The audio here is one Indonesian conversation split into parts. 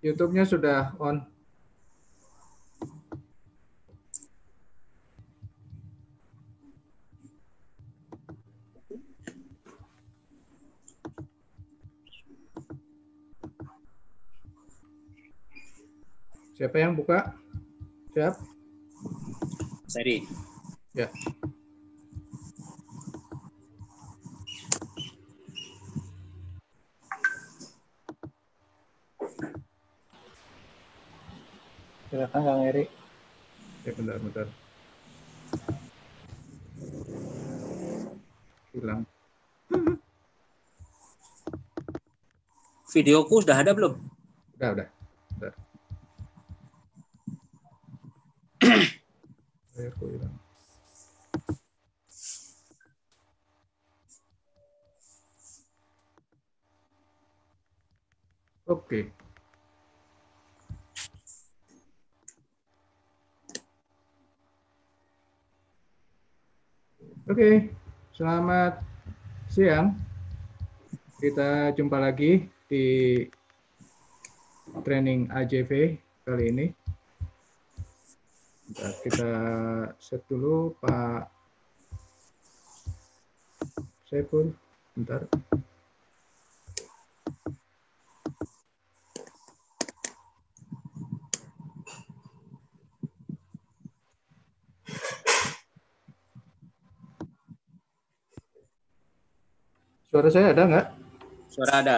YouTube-nya sudah on. Siapa yang buka? Siap? Seri. Ya. Silakan Kang Eri. Ya, bentar. Hilang. Videoku sudah ada belum? Udah. Bentar. Layarku hilang. Oke. Oke, selamat siang. Kita jumpa lagi di training AJV kali ini. Bentar, kita set dulu Pak Saiful. Bentar. Suara saya ada nggak? Suara ada.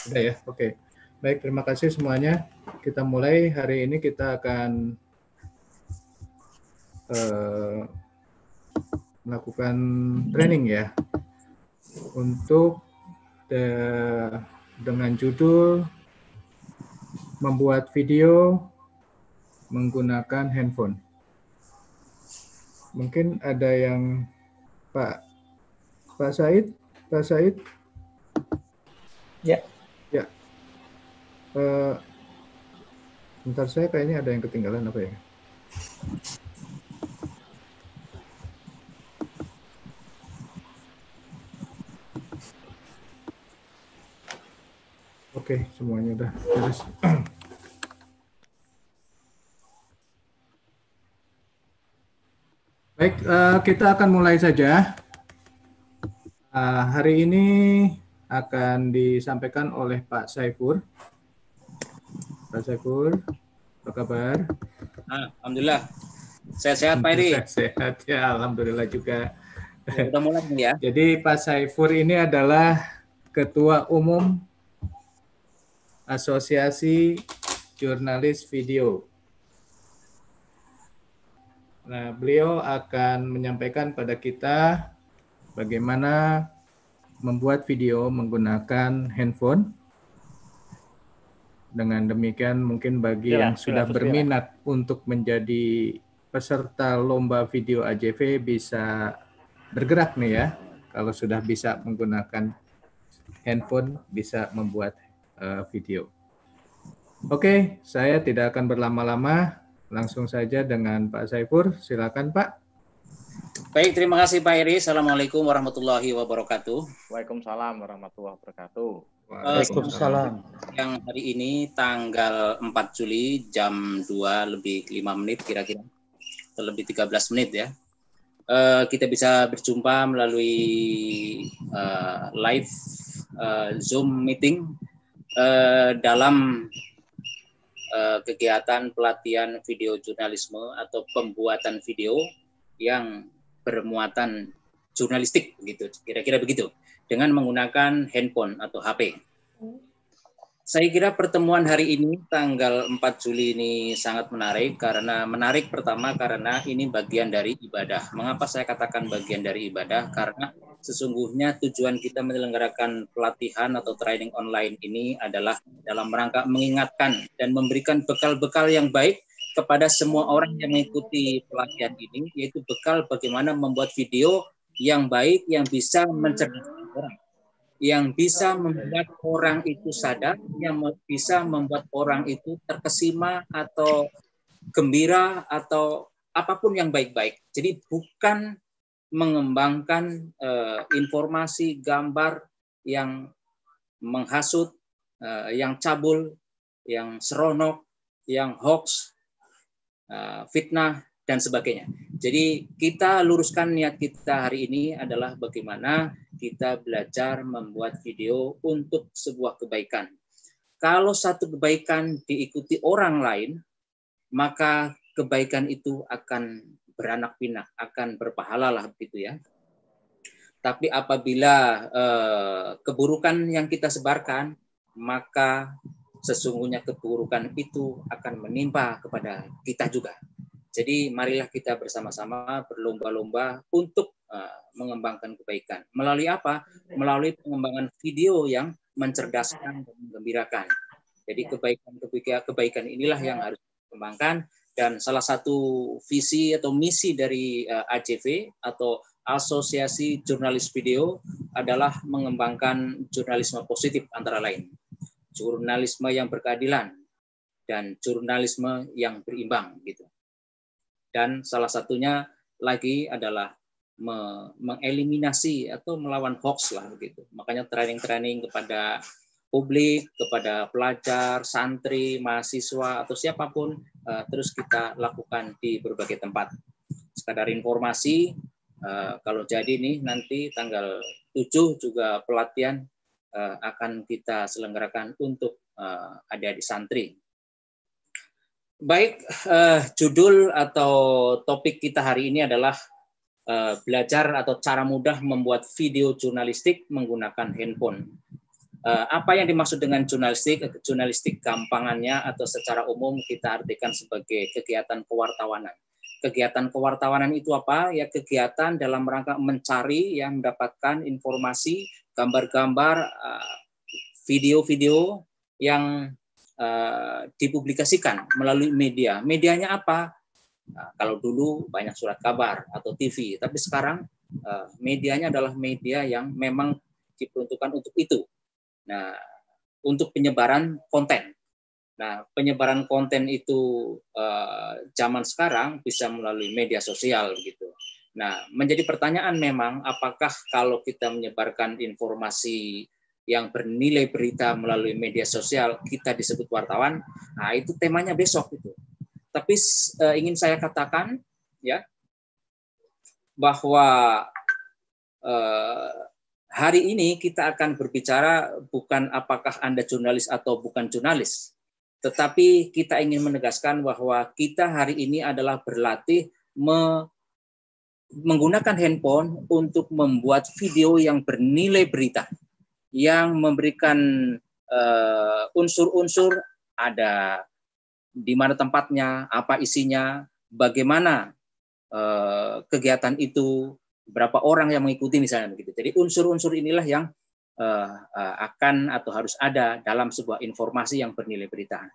Ada ya, oke. Baik, terima kasih semuanya. Kita mulai hari ini, kita akan melakukan training ya, untuk dengan judul membuat video menggunakan handphone. Mungkin ada yang Pak Said? Pak Said? Ya. Ya. Bentar, saya kayaknya ada yang ketinggalan apa ya? Oke, semuanya udah beres. Baik, kita akan mulai saja. Hari ini akan disampaikan oleh Pak Saiful. Pak Saiful, apa kabar? Alhamdulillah. Sehat-sehat Pak Eri. Sehat ya, alhamdulillah juga. Ya, udah mulai ya. Jadi Pak Saiful ini adalah Ketua Umum Asosiasi Jurnalis Video. Nah, beliau akan menyampaikan pada kita bagaimana membuat video menggunakan handphone. Dengan demikian mungkin bagi yang sudah berminat untuk menjadi peserta lomba video AJV bisa bergerak nih ya. Kalau sudah bisa menggunakan handphone, bisa membuat video. Oke, saya tidak akan berlama-lama. Langsung saja dengan Pak Saiful. Silakan Pak. Baik, terima kasih Pak Eri. Assalamualaikum warahmatullahi wabarakatuh. Waalaikumsalam warahmatullahi wabarakatuh. Waalaikumsalam. Yang hari ini tanggal 4 Juli jam 2:05 kira-kira. Atau lebih 13 menit ya. Kita bisa berjumpa melalui live Zoom meeting dalam kegiatan pelatihan video jurnalisme atau pembuatan video yang bermuatan jurnalistik gitu, kira-kira begitu, dengan menggunakan handphone atau HP. Saya kira pertemuan hari ini tanggal 4 Juli ini sangat menarik pertama karena ini bagian dari ibadah. Mengapa saya katakan bagian dari ibadah? Karena sesungguhnya tujuan kita menyelenggarakan pelatihan atau training online ini adalah dalam rangka mengingatkan dan memberikan bekal-bekal yang baik kepada semua orang yang mengikuti pelatihan ini, yaitu bekal bagaimana membuat video yang baik, yang bisa mencerdaskan orang, yang bisa membuat orang itu sadar, yang bisa membuat orang itu terkesima atau gembira atau apapun yang baik-baik. Jadi bukan mengembangkan informasi, gambar yang menghasut, yang cabul, yang seronok, yang hoax, fitnah, dan sebagainya. Jadi kita luruskan niat kita hari ini adalah bagaimana kita belajar membuat video untuk sebuah kebaikan. Kalau satu kebaikan diikuti orang lain, maka kebaikan itu akan beranak pinak, akan berpahala lah begitu ya. Tapi apabila keburukan yang kita sebarkan, maka sesungguhnya keburukan itu akan menimpa kepada kita juga. Jadi marilah kita bersama-sama berlomba-lomba untuk mengembangkan kebaikan. Melalui apa? Melalui pengembangan video yang mencerdaskan dan menggembirakan. Jadi kebaikan inilah yang harus dikembangkan, dan salah satu visi atau misi dari AJV atau Asosiasi Jurnalis Video adalah mengembangkan jurnalisme positif antara lain. Jurnalisme yang berkeadilan dan jurnalisme yang berimbang gitu. Dan salah satunya lagi adalah mengeliminasi atau melawan hoax lah begitu. Makanya training-training kepada publik, kepada pelajar, santri, mahasiswa atau siapapun terus kita lakukan di berbagai tempat. Sekadar informasi, kalau jadi nih nanti tanggal 7 juga pelatihan akan kita selenggarakan untuk adik-adik santri. Baik, judul atau topik kita hari ini adalah belajar atau cara mudah membuat video jurnalistik menggunakan handphone. Apa yang dimaksud dengan jurnalistik? Jurnalistik gampangannya atau secara umum kita artikan sebagai kegiatan kewartawanan. Kegiatan kewartawanan itu apa? Ya kegiatan dalam rangka mencari yang mendapatkan informasi, gambar-gambar, video-video yang dipublikasikan melalui media. Medianya apa? Nah, kalau dulu banyak surat kabar atau TV, tapi sekarang medianya adalah media yang memang diperuntukkan untuk itu. Nah, untuk penyebaran konten. Nah, penyebaran konten itu zaman sekarang bisa melalui media sosial gitu. Nah, menjadi pertanyaan memang apakah kalau kita menyebarkan informasi yang bernilai berita melalui media sosial kita disebut wartawan? Nah, itu temanya besok itu. Tapi ingin saya katakan ya bahwa hari ini kita akan berbicara bukan apakah Anda jurnalis atau bukan jurnalis, tetapi kita ingin menegaskan bahwa kita hari ini adalah berlatih menggunakan handphone untuk membuat video yang bernilai berita, yang memberikan unsur-unsur ada di mana tempatnya, apa isinya, bagaimana kegiatan itu, berapa orang yang mengikuti misalnya begitu. Jadi unsur-unsur inilah yang akan atau harus ada dalam sebuah informasi yang bernilai berita.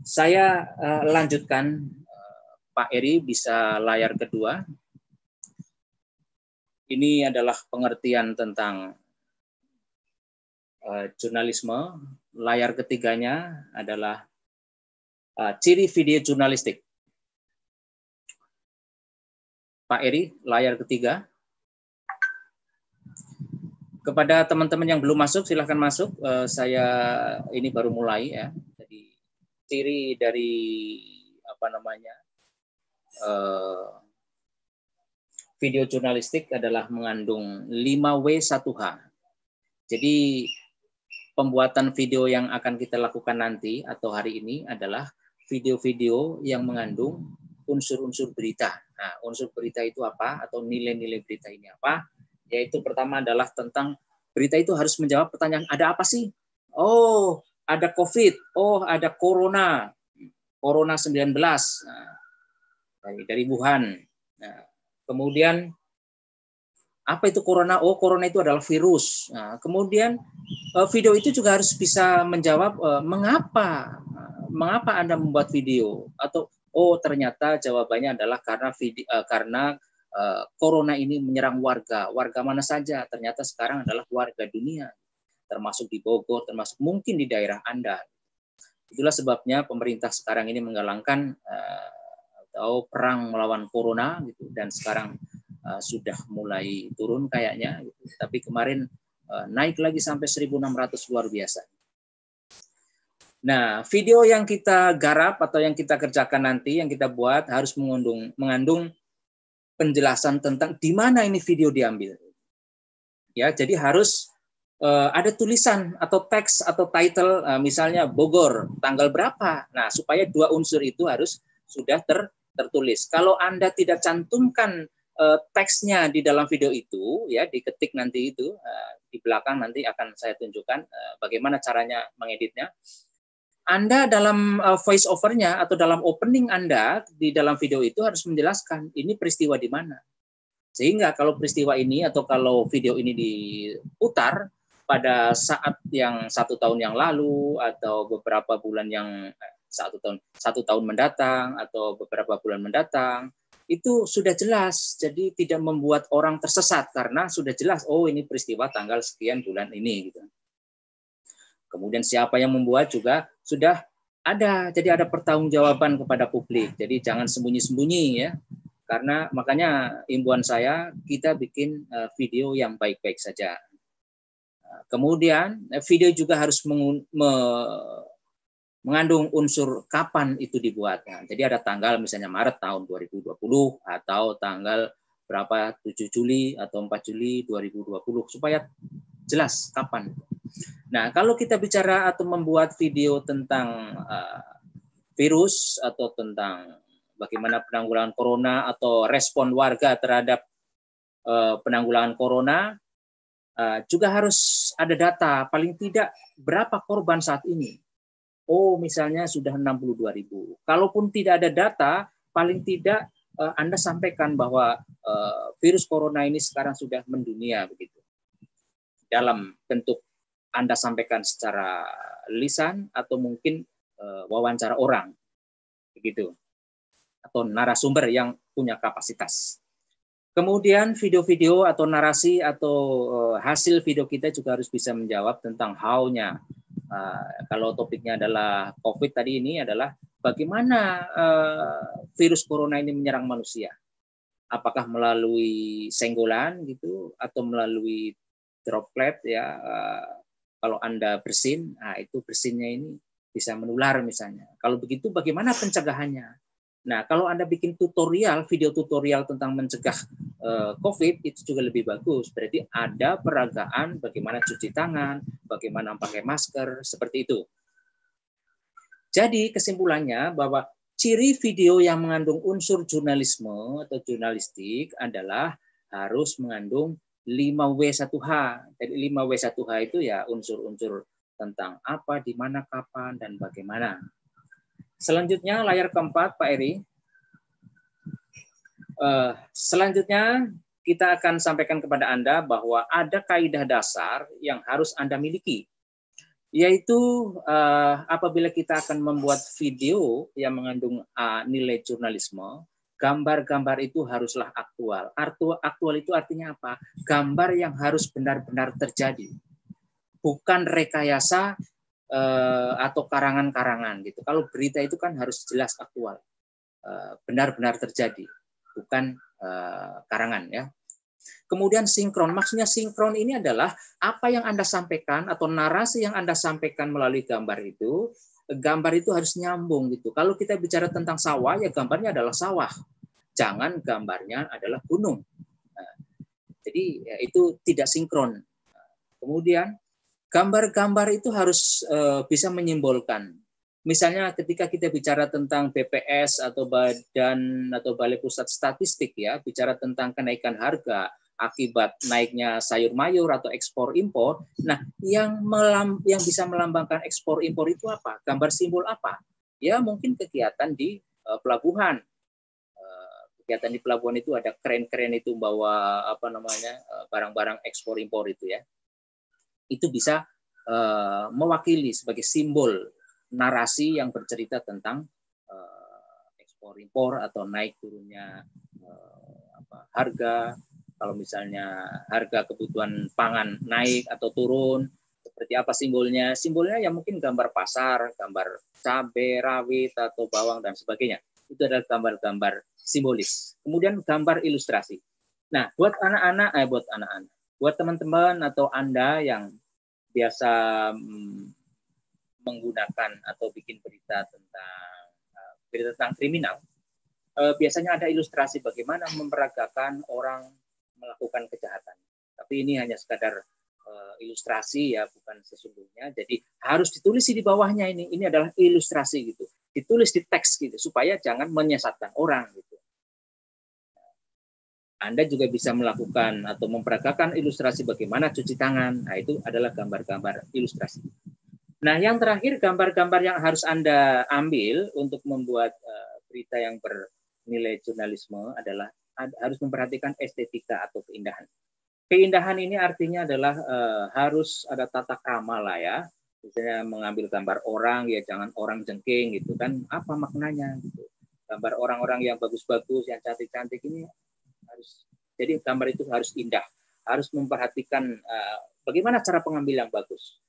Saya lanjutkan, Pak Eri bisa layar kedua. Ini adalah pengertian tentang jurnalisme. Layar ketiganya adalah ciri video jurnalistik. Pak Eri, layar ketiga. Kepada teman-teman yang belum masuk, silahkan masuk. Saya ini baru mulai ya. Jadi ciri dari apa namanya video jurnalistik adalah mengandung 5W1H. Jadi pembuatan video yang akan kita lakukan nanti atau hari ini adalah video-video yang mengandung unsur-unsur berita. Nah, unsur berita itu apa atau nilai-nilai berita ini apa? Yaitu pertama adalah tentang berita itu harus menjawab pertanyaan, ada apa sih? Oh, ada COVID. Oh, ada Corona 19 dari Wuhan. Nah, kemudian apa itu Corona? Oh, Corona itu adalah virus. Nah, kemudian video itu juga harus bisa menjawab mengapa Anda membuat video, atau oh ternyata jawabannya adalah karena Corona ini menyerang warga mana saja? Ternyata sekarang adalah warga dunia, termasuk di Bogor, termasuk mungkin di daerah Anda. Itulah sebabnya pemerintah sekarang ini menggalangkan atau perang melawan Corona gitu, dan sekarang sudah mulai turun kayaknya, gitu. Tapi kemarin naik lagi sampai 1.600, luar biasa. Nah, video yang kita garap atau yang kita kerjakan nanti, yang kita buat harus mengandung penjelasan tentang di mana ini video diambil. Ya, jadi harus ada tulisan atau teks atau title, misalnya Bogor, tanggal berapa. Nah, supaya dua unsur itu harus sudah tertulis. Kalau Anda tidak cantumkan teksnya di dalam video itu, ya diketik nanti itu, di belakang nanti akan saya tunjukkan bagaimana caranya mengeditnya. Anda dalam voice over-nya atau dalam opening Anda di dalam video itu harus menjelaskan ini peristiwa di mana. Sehingga kalau peristiwa ini atau kalau video ini diputar pada saat yang 1 tahun yang lalu atau beberapa bulan yang 1 tahun mendatang atau beberapa bulan mendatang, itu sudah jelas. Jadi tidak membuat orang tersesat karena sudah jelas, oh ini peristiwa tanggal sekian bulan ini gitu. Kemudian siapa yang membuat juga sudah ada, jadi ada pertanggungjawaban kepada publik. Jadi jangan sembunyi-sembunyi ya. Karena makanya imbuan saya kita bikin video yang baik-baik saja. Kemudian video juga harus mengandung unsur kapan itu dibuat. Nah, jadi ada tanggal misalnya Maret tahun 2020 atau tanggal berapa 7 Juli atau 4 Juli 2020 supaya jelas kapan. Nah, kalau kita bicara atau membuat video tentang virus atau tentang bagaimana penanggulangan corona atau respon warga terhadap penanggulangan corona, juga harus ada data, paling tidak berapa korban saat ini. Oh, misalnya sudah 62.000. Kalaupun tidak ada data, paling tidak Anda sampaikan bahwa virus corona ini sekarang sudah mendunia begitu. Dalam bentuk Anda sampaikan secara lisan atau mungkin wawancara orang, begitu, atau narasumber yang punya kapasitas. Kemudian video-video atau narasi atau hasil video kita juga harus bisa menjawab tentang how-nya. Kalau topiknya adalah COVID tadi ini adalah bagaimana virus corona ini menyerang manusia. Apakah melalui senggolan gitu atau melalui droplet ya. Kalau Anda bersin, nah itu bersinnya ini bisa menular misalnya. Kalau begitu bagaimana pencegahannya? Nah, kalau Anda bikin tutorial, video tutorial tentang mencegah COVID, itu juga lebih bagus. Berarti ada peragaan bagaimana cuci tangan, bagaimana pakai masker, seperti itu. Jadi kesimpulannya bahwa ciri video yang mengandung unsur jurnalisme atau jurnalistik adalah harus mengandung 5W1H. Jadi 5W1H itu ya unsur-unsur tentang apa, di mana, kapan, dan bagaimana. Selanjutnya layar keempat, Pak Eri. Selanjutnya kita akan sampaikan kepada Anda bahwa ada kaidah dasar yang harus Anda miliki. Yaitu apabila kita akan membuat video yang mengandung nilai jurnalisme, gambar-gambar itu haruslah aktual. Aktual itu artinya apa? Gambar yang harus benar-benar terjadi. Bukan rekayasa atau karangan-karangan gitu. Kalau berita itu kan harus jelas aktual. Benar-benar terjadi. Bukan karangan ya. Kemudian sinkron. Maksudnya sinkron ini adalah apa yang Anda sampaikan atau narasi yang Anda sampaikan melalui gambar itu harus nyambung gitu. Kalau kita bicara tentang sawah, ya gambarnya adalah sawah. Jangan gambarnya adalah gunung. Nah, jadi ya, itu tidak sinkron. Kemudian gambar-gambar itu harus bisa menyimbolkan. Misalnya ketika kita bicara tentang BPS atau Badan atau Balai Pusat Statistik ya, bicara tentang kenaikan harga akibat naiknya sayur mayur atau ekspor impor. Nah, yang bisa melambangkan ekspor impor itu apa? Gambar simbol apa? Ya mungkin kegiatan di pelabuhan. Kegiatan di pelabuhan itu ada keren-keren itu bawa barang-barang ekspor impor itu ya. Itu bisa mewakili sebagai simbol narasi yang bercerita tentang ekspor impor atau naik turunnya harga. Kalau misalnya harga kebutuhan pangan naik atau turun, seperti apa simbolnya? Simbolnya ya mungkin gambar pasar, gambar cabai rawit atau bawang dan sebagainya. Itu adalah gambar-gambar simbolis. Kemudian gambar ilustrasi. Nah, buat teman-teman atau Anda yang biasa menggunakan atau bikin berita tentang kriminal, biasanya ada ilustrasi bagaimana memperagakan orang melakukan kejahatan. Tapi ini hanya sekadar ilustrasi ya, bukan sesungguhnya. Jadi harus ditulis di bawahnya ini. Ini adalah ilustrasi gitu. Ditulis di teks gitu supaya jangan menyesatkan orang gitu. Anda juga bisa melakukan atau memperagakan ilustrasi bagaimana cuci tangan. Nah, itu adalah gambar-gambar ilustrasi. Nah, yang terakhir gambar-gambar yang harus Anda ambil untuk membuat berita yang bernilai jurnalisme adalah harus memperhatikan estetika atau keindahan. Keindahan ini artinya adalah harus ada tata krama lah ya. Misalnya mengambil gambar orang ya jangan orang jengking gitu kan, apa maknanya gitu. Gambar orang-orang yang bagus-bagus, yang cantik-cantik ini harus, jadi gambar itu harus indah, harus memperhatikan bagaimana cara pengambil yang bagus.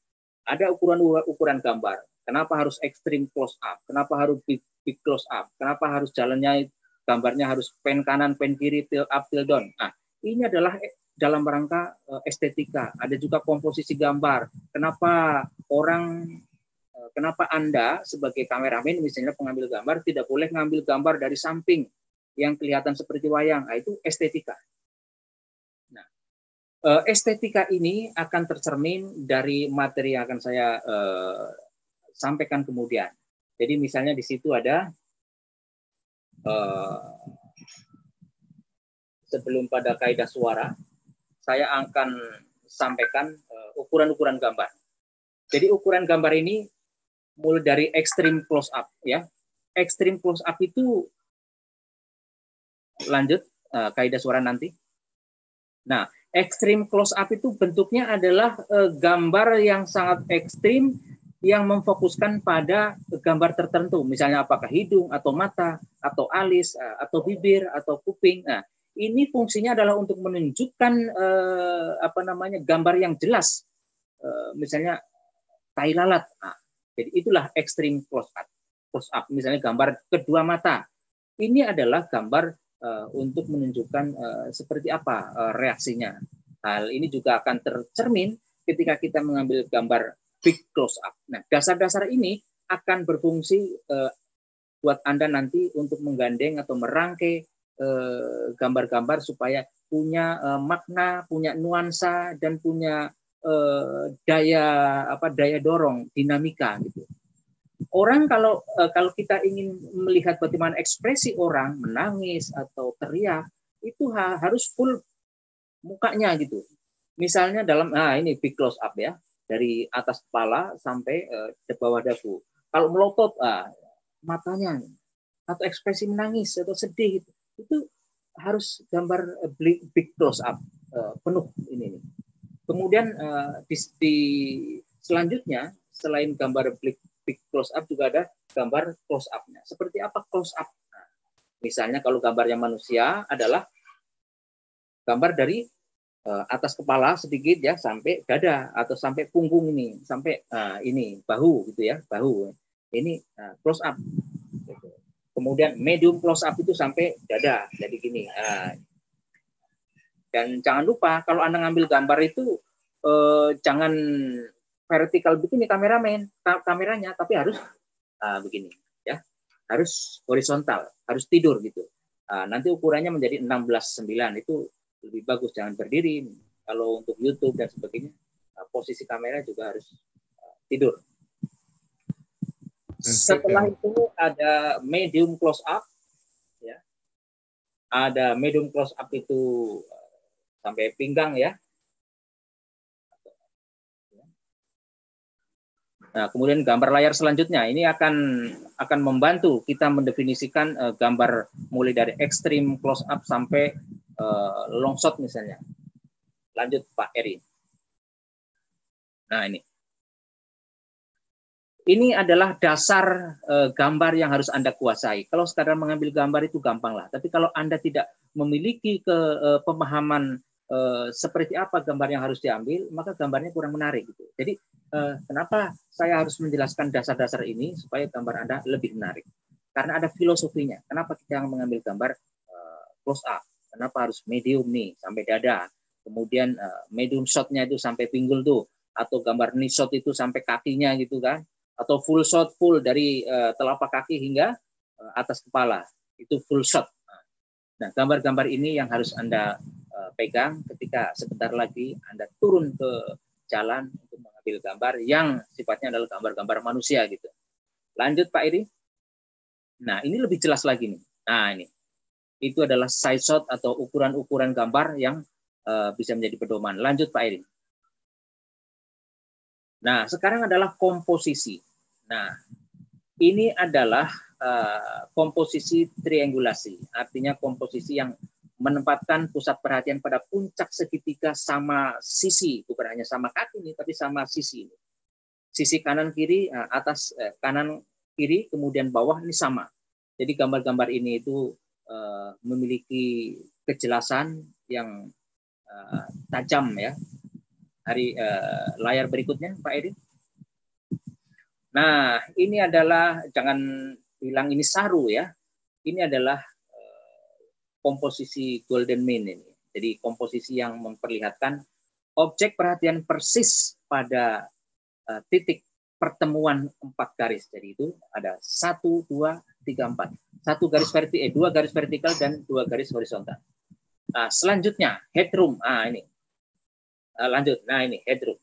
Ada ukuran gambar. Kenapa harus extreme close up? Kenapa harus big close up? Kenapa harus jalannya gambarnya harus pen kanan, pen kiri, tilt up, tilt down? Nah, ini adalah dalam rangka estetika. Ada juga komposisi gambar. Kenapa Anda sebagai kameramen misalnya pengambil gambar tidak boleh ngambil gambar dari samping yang kelihatan seperti wayang? Nah, itu estetika. Nah, estetika ini akan tercermin dari materi yang akan saya sampaikan kemudian. Jadi misalnya di situ ada sebelum pada kaidah suara, saya akan sampaikan ukuran-ukuran gambar. Jadi ukuran gambar ini mulai dari extreme close up ya. Extreme close up itu lanjut kaidah suara nanti. Nah, extreme close up itu bentuknya adalah gambar yang sangat ekstrim yang memfokuskan pada gambar tertentu, misalnya apakah hidung atau mata atau alis atau bibir atau kuping. Nah, ini fungsinya adalah untuk menunjukkan gambar yang jelas, misalnya tai lalat. Nah, jadi itulah extreme close up. Close up, misalnya gambar kedua mata. Ini adalah gambar untuk menunjukkan seperti apa reaksinya. Hal ini juga akan tercermin ketika kita mengambil gambar big close up. Nah, dasar-dasar ini akan berfungsi buat Anda nanti untuk menggandeng atau merangkai gambar-gambar supaya punya makna, punya nuansa dan punya daya dorong, dinamika gitu. Orang kalau kita ingin melihat bagaimana ekspresi orang menangis atau teriak, itu harus full mukanya gitu. Misalnya ini big close up ya, dari atas kepala sampai ke bawah dagu. Kalau melotot matanya atau ekspresi menangis atau sedih itu harus gambar big close up penuh ini. Kemudian di selanjutnya selain gambar big close up juga ada gambar close up-nya. Seperti apa close up? Nah, misalnya kalau gambarnya manusia adalah gambar dari atas kepala sedikit ya sampai dada atau sampai punggung ini, sampai ini bahu gitu ya, bahu. Ini close up. Kemudian medium close up itu sampai dada. Jadi gini. Dan jangan lupa kalau Anda ngambil gambar itu jangan vertikal begini kameranya, tapi harus begini ya. Harus horizontal, harus tidur gitu. Nanti ukurannya menjadi 16:9 itu lebih bagus, jangan berdiri. Kalau untuk YouTube dan sebagainya, posisi kamera juga harus tidur. Setelah itu ada medium close up, ya. Ada medium close up itu sampai pinggang ya. Nah, kemudian gambar layar selanjutnya ini akan membantu kita mendefinisikan gambar mulai dari extreme close up sampai long shot misalnya. Lanjut Pak Eri. Nah, ini adalah dasar gambar yang harus Anda kuasai. Kalau sekadar mengambil gambar itu gampang lah. Tapi kalau Anda tidak memiliki pemahaman seperti apa gambar yang harus diambil, maka gambarnya kurang menarik. Gitu. Jadi kenapa saya harus menjelaskan dasar-dasar ini supaya gambar Anda lebih menarik? Karena ada filosofinya. Kenapa kita mengambil gambar close up? Kenapa harus medium nih sampai dada? Kemudian medium shot-nya itu sampai pinggul tuh, atau gambar knee shot itu sampai kakinya gitu kan? atau full shot full dari telapak kaki hingga atas kepala. Itu full shot. Nah, gambar-gambar ini yang harus Anda pegang ketika sebentar lagi Anda turun ke jalan untuk mengambil gambar yang sifatnya adalah gambar-gambar manusia gitu. Lanjut Pak Iri. Nah, ini lebih jelas lagi nih. Nah, ini. Itu adalah side shot atau ukuran-ukuran gambar yang bisa menjadi pedoman. Lanjut Pak Iri. Nah, sekarang adalah komposisi. Nah, ini adalah komposisi triangulasi, artinya komposisi yang menempatkan pusat perhatian pada puncak segitiga sama sisi, bukan hanya sama kaki ini, tapi sama sisi ini. Sisi kanan kiri, atas kanan kiri, kemudian bawah ini sama. Jadi gambar-gambar ini itu memiliki kejelasan yang tajam ya. Layar berikutnya, Pak Edi. Nah, ini adalah, jangan bilang ini saru ya. Ini adalah komposisi golden mean ini. Jadi komposisi yang memperlihatkan objek perhatian persis pada titik pertemuan 4 garis. Jadi itu ada 1, 2, 3, 4. 2 garis vertikal dan 2 garis horizontal. Nah, selanjutnya headroom. Nah, ini. Lanjut. Nah, ini headroom.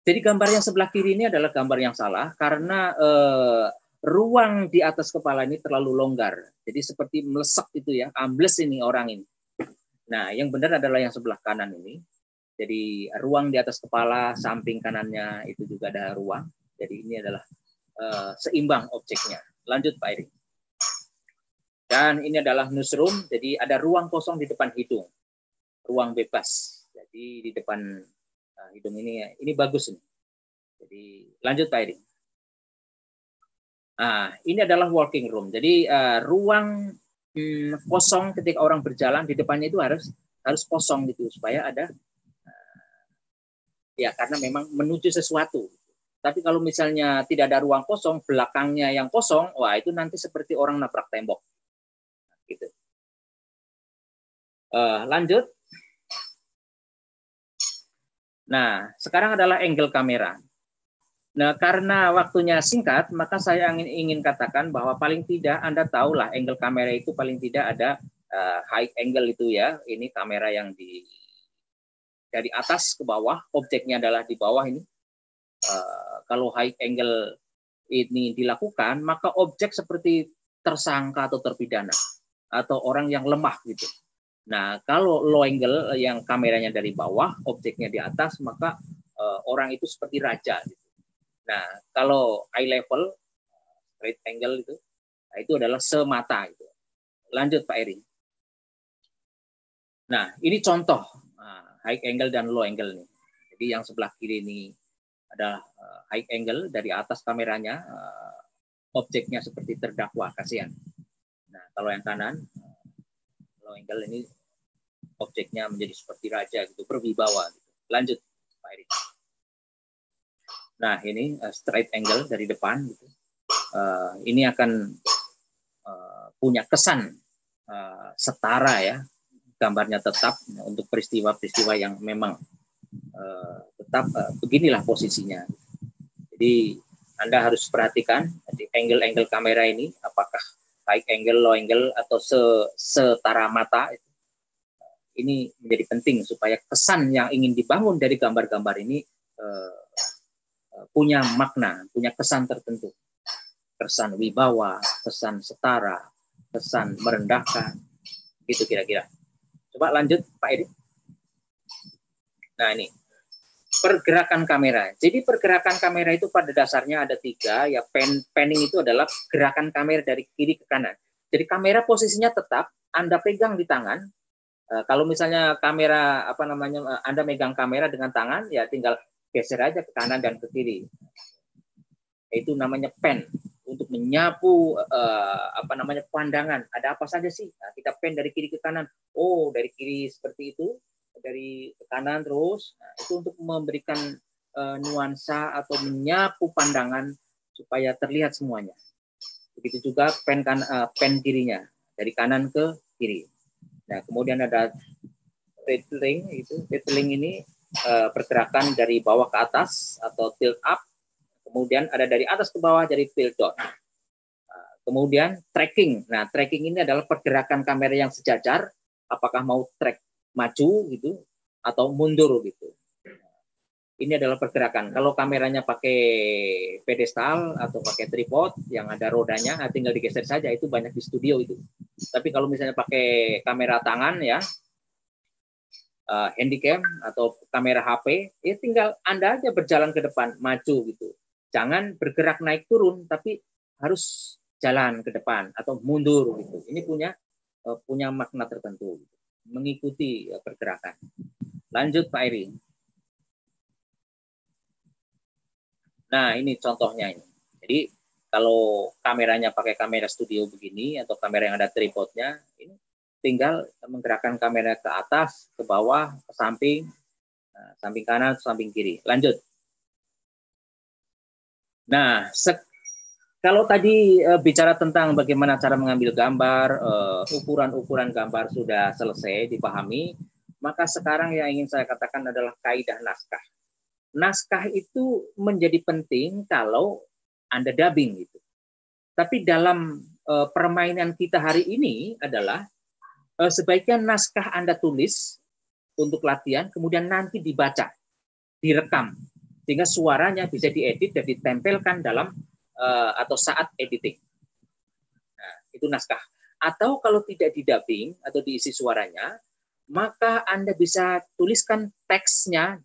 Jadi gambar yang sebelah kiri ini adalah gambar yang salah karena ruang di atas kepala ini terlalu longgar. Jadi seperti melesek itu ya, ambles ini orang ini. Nah, yang benar adalah yang sebelah kanan ini. Jadi ruang di atas kepala, samping kanannya itu juga ada ruang. Jadi ini adalah seimbang objeknya. Lanjut Pak Eri. Dan ini adalah newsroom, jadi ada ruang kosong di depan hidung. Ruang bebas. Jadi di depan hidung ini bagus ini. Jadi lanjut Pak Edi. Nah, ini adalah walking room. Jadi ruang kosong ketika orang berjalan di depannya itu harus kosong gitu supaya ada ya karena memang menuju sesuatu. Tapi kalau misalnya tidak ada ruang kosong, belakangnya yang kosong, wah itu nanti seperti orang nabrak tembok. Gitu. Lanjut. Nah, sekarang adalah angle kamera. Nah, karena waktunya singkat, maka saya ingin katakan bahwa paling tidak Anda tahulah angle kamera itu paling tidak ada high angle itu ya. Ini kamera yang dari atas ke bawah, objeknya adalah di bawah ini. Kalau high angle ini dilakukan, maka objek seperti tersangka atau terpidana atau orang yang lemah gitu. Nah, kalau low angle yang kameranya dari bawah, objeknya di atas, maka orang itu seperti raja. Gitu. Nah, kalau high level, straight angle itu adalah semata. Gitu. Lanjut Pak Eri. Nah, ini contoh high angle dan low angle nih. Jadi yang sebelah kiri ini adalah high angle dari atas kameranya, objeknya seperti terdakwa, kasihan. Nah, kalau yang kanan, low angle ini objeknya menjadi seperti raja gitu, berwibawa gitu. Lanjut Pak Eri. Nah, ini straight angle dari depan gitu. Ini akan punya kesan setara ya. Gambarnya tetap untuk peristiwa-peristiwa yang memang tetap beginilah posisinya. Jadi Anda harus perhatikan di angle-angle kamera ini apakah high angle, low angle atau setara mata. Ini menjadi penting supaya kesan yang ingin dibangun dari gambar-gambar ini punya makna, punya kesan tertentu. Kesan wibawa, kesan setara, kesan merendahkan, gitu kira-kira. Coba lanjut Pak Edi. Nah ini, pergerakan kamera. Jadi pergerakan kamera itu pada dasarnya ada 3, ya panning itu adalah gerakan kamera dari kiri ke kanan. Jadi kamera posisinya tetap, Anda pegang di tangan. Kalau misalnya kamera Anda megang kamera dengan tangan, ya tinggal geser aja ke kanan dan ke kiri. Itu namanya pan untuk menyapu pandangan. Ada apa saja sih? Nah, kita pan dari kiri ke kanan. Oh, dari kiri seperti itu, dari ke kanan terus. Nah, itu untuk memberikan nuansa atau menyapu pandangan supaya terlihat semuanya. Begitu juga pan kirinya dari kanan ke kiri. Nah, kemudian ada rattling ini pergerakan dari bawah ke atas atau tilt up, Kemudian ada dari atas ke bawah dari fill dot. Kemudian tracking. Nah, tracking ini adalah pergerakan kamera yang sejajar, apakah mau track maju gitu atau mundur gitu. Ini adalah pergerakan. Kalau kameranya pakai pedestal atau pakai tripod yang ada rodanya, tinggal digeser saja, itu banyak di studio itu. Tapi kalau misalnya pakai kamera tangan ya, handycam atau kamera HP, ya tinggal Anda aja berjalan ke depan, maju gitu. Jangan bergerak naik turun, tapi harus jalan ke depan atau mundur gitu. Ini punya makna tertentu, gitu. Mengikuti pergerakan. Lanjut Pak Eri. Nah, ini contohnya ini. Jadi kalau kameranya pakai kamera studio begini atau kamera yang ada tripodnya, ini tinggal menggerakkan kamera ke atas, ke bawah, ke samping, samping kanan, samping kiri. Lanjut. Nah, kalau tadi bicara tentang bagaimana cara mengambil gambar, ukuran-ukuran gambar sudah selesai dipahami, maka sekarang yang ingin saya katakan adalah kaidah naskah. Naskah itu menjadi penting kalau Anda dubbing gitu. Tapi dalam permainan kita hari ini adalah sebaiknya naskah Anda tulis untuk latihan, kemudian nanti dibaca, direkam, sehingga suaranya bisa diedit dan ditempelkan dalam atau saat editing. Nah, itu naskah. Atau kalau tidak didubbing atau diisi suaranya, maka Anda bisa tuliskan teksnya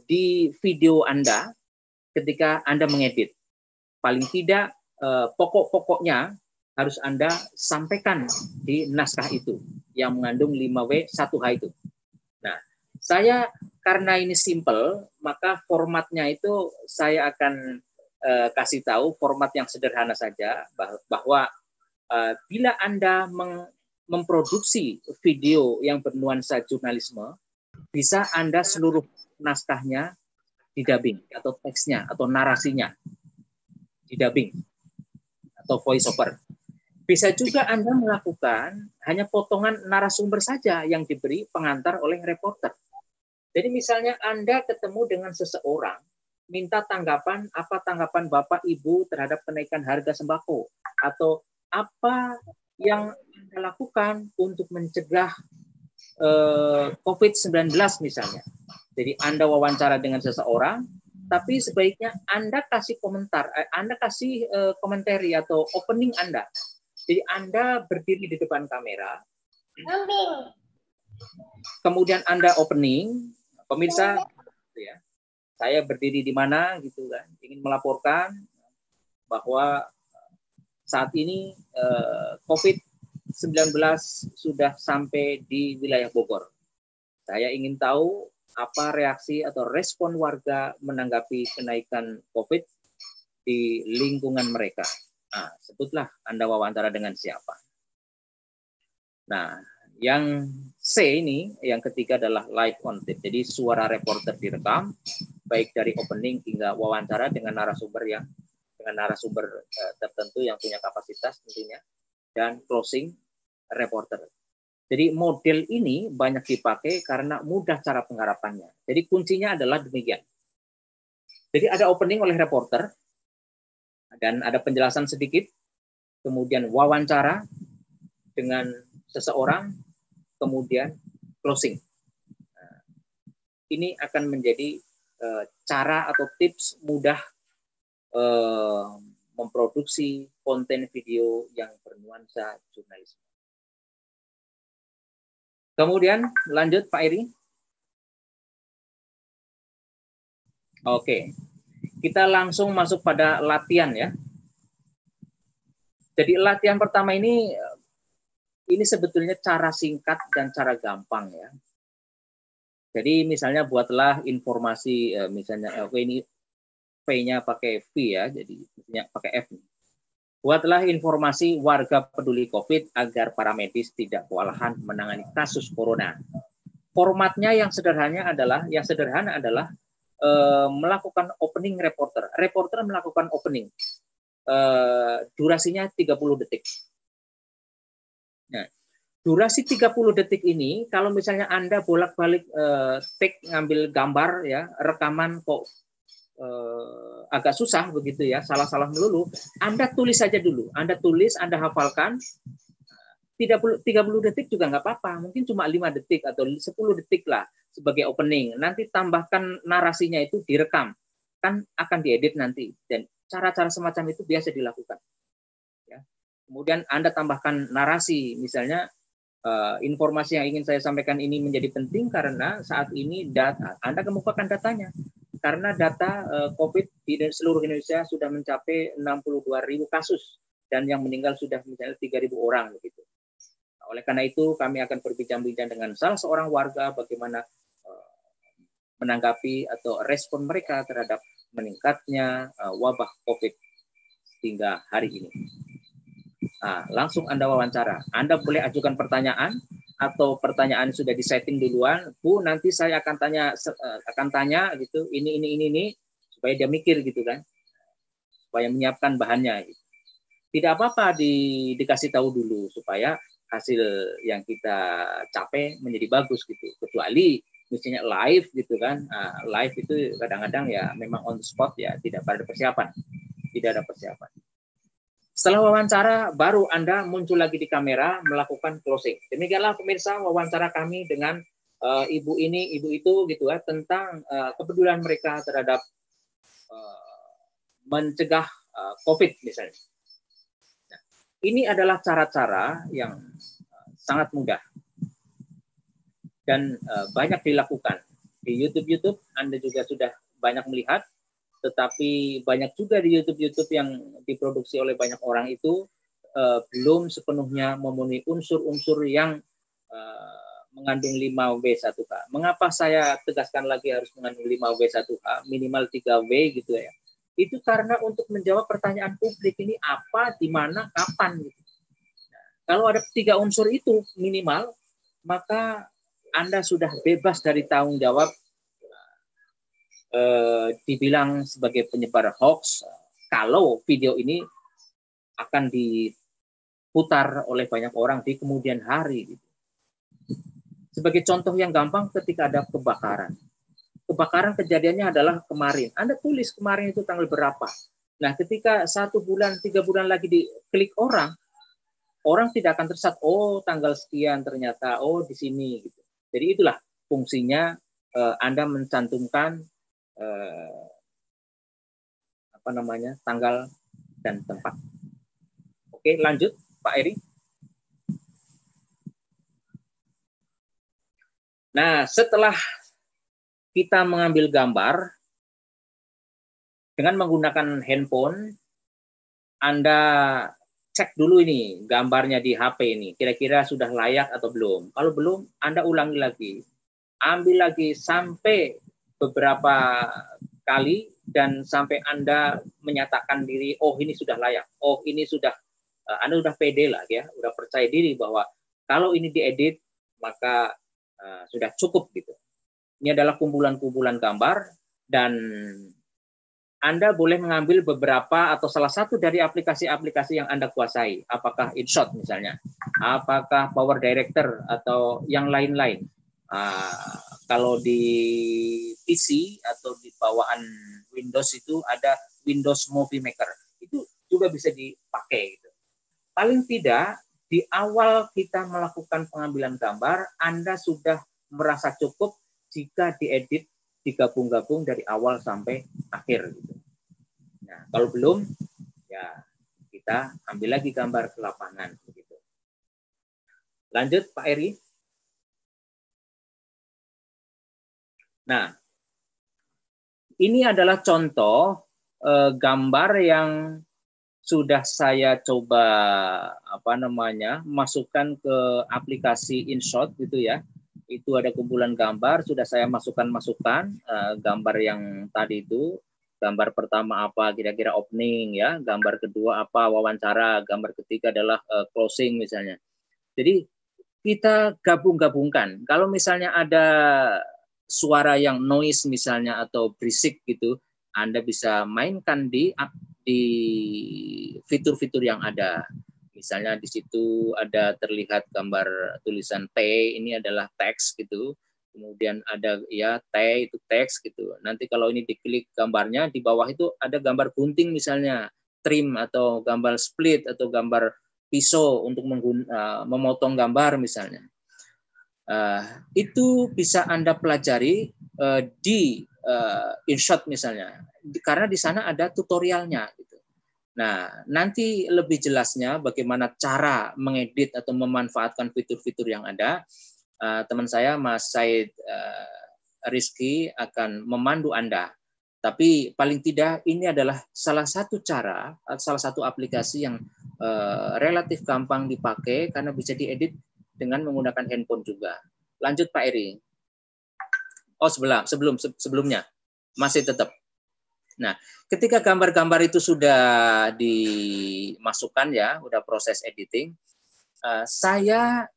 di video Anda ketika Anda mengedit. Paling tidak pokok-pokoknya harus Anda sampaikan di naskah itu yang mengandung 5W 1H itu. Nah, saya karena ini simple, maka formatnya itu saya akan kasih tahu format yang sederhana saja, bahwa bila Anda memproduksi video yang bernuansa jurnalisme, bisa Anda seluruh naskahnya didubbing atau teksnya atau narasinya didubbing atau voice over. Bisa juga Anda melakukan hanya potongan narasumber saja yang diberi pengantar oleh reporter. Jadi misalnya Anda ketemu dengan seseorang, minta tanggapan, apa tanggapan Bapak Ibu terhadap kenaikan harga sembako, atau apa yang Anda lakukan untuk mencegah COVID-19 misalnya. Jadi Anda wawancara dengan seseorang, tapi sebaiknya Anda kasih komentar, Anda kasih komentari atau opening Anda. Jadi Anda berdiri di depan kamera, kemudian Anda opening, pemirsa, ya, saya berdiri di mana gitu kan, ingin melaporkan bahwa saat ini COVID-19 sudah sampai di wilayah Bogor. Saya ingin tahu apa reaksi atau respon warga menanggapi kenaikan COVID di lingkungan mereka. Nah, sebutlah Anda wawancara dengan siapa. Nah, yang C ini, yang ketiga adalah live on tape. Jadi suara reporter direkam, baik dari opening hingga wawancara dengan narasumber tertentu yang punya kapasitas tentunya, dan closing reporter. Jadi model ini banyak dipakai karena mudah cara penggarapannya. Jadi kuncinya adalah demikian. Jadi ada opening oleh reporter, dan ada penjelasan sedikit, kemudian wawancara dengan seseorang, kemudian closing. Nah, ini akan menjadi cara atau tips mudah memproduksi konten video yang bernuansa jurnalisme. Kemudian lanjut Pak Eri. Oke, kita langsung masuk pada latihan ya. Jadi latihan pertama ini sebetulnya cara singkat dan cara gampang ya. Jadi misalnya buatlah informasi, misalnya ini P-nya pakai V ya, jadi misalnya pakai F. Buatlah informasi warga peduli COVID agar para medis tidak kewalahan menangani kasus corona. Formatnya yang sederhana adalah melakukan opening reporter. Reporter melakukan opening. Durasinya 30 detik. Nah, durasi 30 detik ini, kalau misalnya Anda bolak-balik take ngambil gambar ya, rekaman kok agak susah begitu ya, salah-salah melulu, Anda tulis saja dulu. Anda tulis, Anda hafalkan. 30 detik juga nggak apa-apa. Mungkin cuma 5 detik atau 10 detik lah sebagai opening. Nanti tambahkan narasinya itu direkam. Kan akan diedit nanti. Dan cara-cara semacam itu biasa dilakukan. Ya. Kemudian Anda tambahkan narasi. Misalnya, informasi yang ingin saya sampaikan ini menjadi penting karena saat ini data. Anda kemukakan datanya. Karena data COVID di seluruh Indonesia sudah mencapai 62.000 kasus. Dan yang meninggal sudah misalnya 3.000 orang. Begitu. Oleh karena itu, kami akan berbincang-bincang dengan salah seorang warga bagaimana menanggapi atau respon mereka terhadap meningkatnya wabah COVID hingga hari ini. Nah, langsung Anda wawancara. Anda boleh ajukan pertanyaan atau pertanyaan sudah disetting duluan. Bu, nanti saya akan tanya gitu, ini, supaya dia mikir gitu kan, supaya menyiapkan bahannya. Gitu. Tidak apa-apa dikasih tahu dulu supaya hasil yang kita capai menjadi bagus gitu. Kecuali misalnya live gitu kan. Nah, live itu kadang-kadang ya memang on the spot ya, tidak ada persiapan. Setelah wawancara baru Anda muncul lagi di kamera melakukan closing. Demikianlah pemirsa wawancara kami dengan ibu ini, ibu itu gitu ya, tentang kepedulian mereka terhadap mencegah COVID misalnya. Ini adalah cara-cara yang sangat mudah dan banyak dilakukan. Di YouTube Anda juga sudah banyak melihat, tetapi banyak juga di YouTube yang diproduksi oleh banyak orang itu belum sepenuhnya memenuhi unsur-unsur yang mengandung 5W1H. Mengapa saya tegaskan lagi harus mengandung 5W1H, minimal 3W gitu ya. Itu karena untuk menjawab pertanyaan publik ini apa, di mana, kapan. Gitu. Nah, kalau ada 3 unsur itu minimal, maka Anda sudah bebas dari tanggung jawab dibilang sebagai penyebar hoax kalau video ini akan diputar oleh banyak orang di kemudian hari. Gitu. Sebagai contoh yang gampang ketika ada kebakaran. Kebakaran kejadiannya adalah kemarin. Anda tulis kemarin itu tanggal berapa. Nah, ketika 1 bulan, 3 bulan lagi diklik orang tidak akan tersesat. Oh, tanggal sekian ternyata. Oh, di sini. Gitu. Jadi itulah fungsinya Anda mencantumkan tanggal dan tempat. Oke, lanjut Pak Eri. Nah, setelah kita mengambil gambar dengan menggunakan handphone, Anda cek dulu ini gambarnya di HP ini, kira-kira sudah layak atau belum. Kalau belum, Anda ulangi lagi. Ambil lagi sampai beberapa kali dan sampai Anda menyatakan diri, oh ini sudah layak, oh ini sudah, Anda sudah pede lah ya, sudah percaya diri bahwa kalau ini diedit, maka sudah cukup gitu. Ini adalah kumpulan-kumpulan gambar dan Anda boleh mengambil beberapa atau salah satu dari aplikasi-aplikasi yang Anda kuasai. Apakah InShot misalnya, apakah Power Director atau yang lain-lain. Kalau di PC atau di bawaan Windows itu ada Windows Movie Maker. Itu juga bisa dipakai. Gitu. Paling tidak di awal kita melakukan pengambilan gambar, Anda sudah merasa cukup jika diedit digabung-gabung dari awal sampai akhir. Gitu. Nah, kalau belum, ya kita ambil lagi gambar ke lapangan. Gitu. Lanjut Pak Eri. Nah, ini adalah contoh gambar yang sudah saya coba masukkan ke aplikasi InShot gitu ya. Itu ada kumpulan gambar, sudah saya masukkan gambar yang tadi itu. Gambar pertama apa kira-kira opening ya, gambar kedua apa wawancara, gambar ketiga adalah closing misalnya. Jadi kita gabung-gabungkan. Kalau misalnya ada suara yang noise misalnya atau berisik gitu, Anda bisa mainkan di fitur-fitur yang ada. Misalnya di situ ada terlihat gambar tulisan T, ini adalah teks gitu. kemudian ada ya itu teks gitu. Nanti kalau ini diklik gambarnya, di bawah itu ada gambar gunting misalnya, trim atau gambar split atau gambar pisau untuk memotong gambar misalnya. Itu bisa Anda pelajari di InShot misalnya, karena di sana ada tutorialnya. Gitu. Nah, nanti lebih jelasnya bagaimana cara mengedit atau memanfaatkan fitur-fitur yang ada. Teman saya, Mas Said Rizky, akan memandu Anda. Tapi paling tidak ini adalah salah satu cara, salah satu aplikasi yang relatif gampang dipakai karena bisa diedit dengan menggunakan handphone juga. Lanjut Pak Eri. Oh, sebelumnya masih tetap. Nah, ketika gambar-gambar itu sudah dimasukkan ya, udah proses editing, saya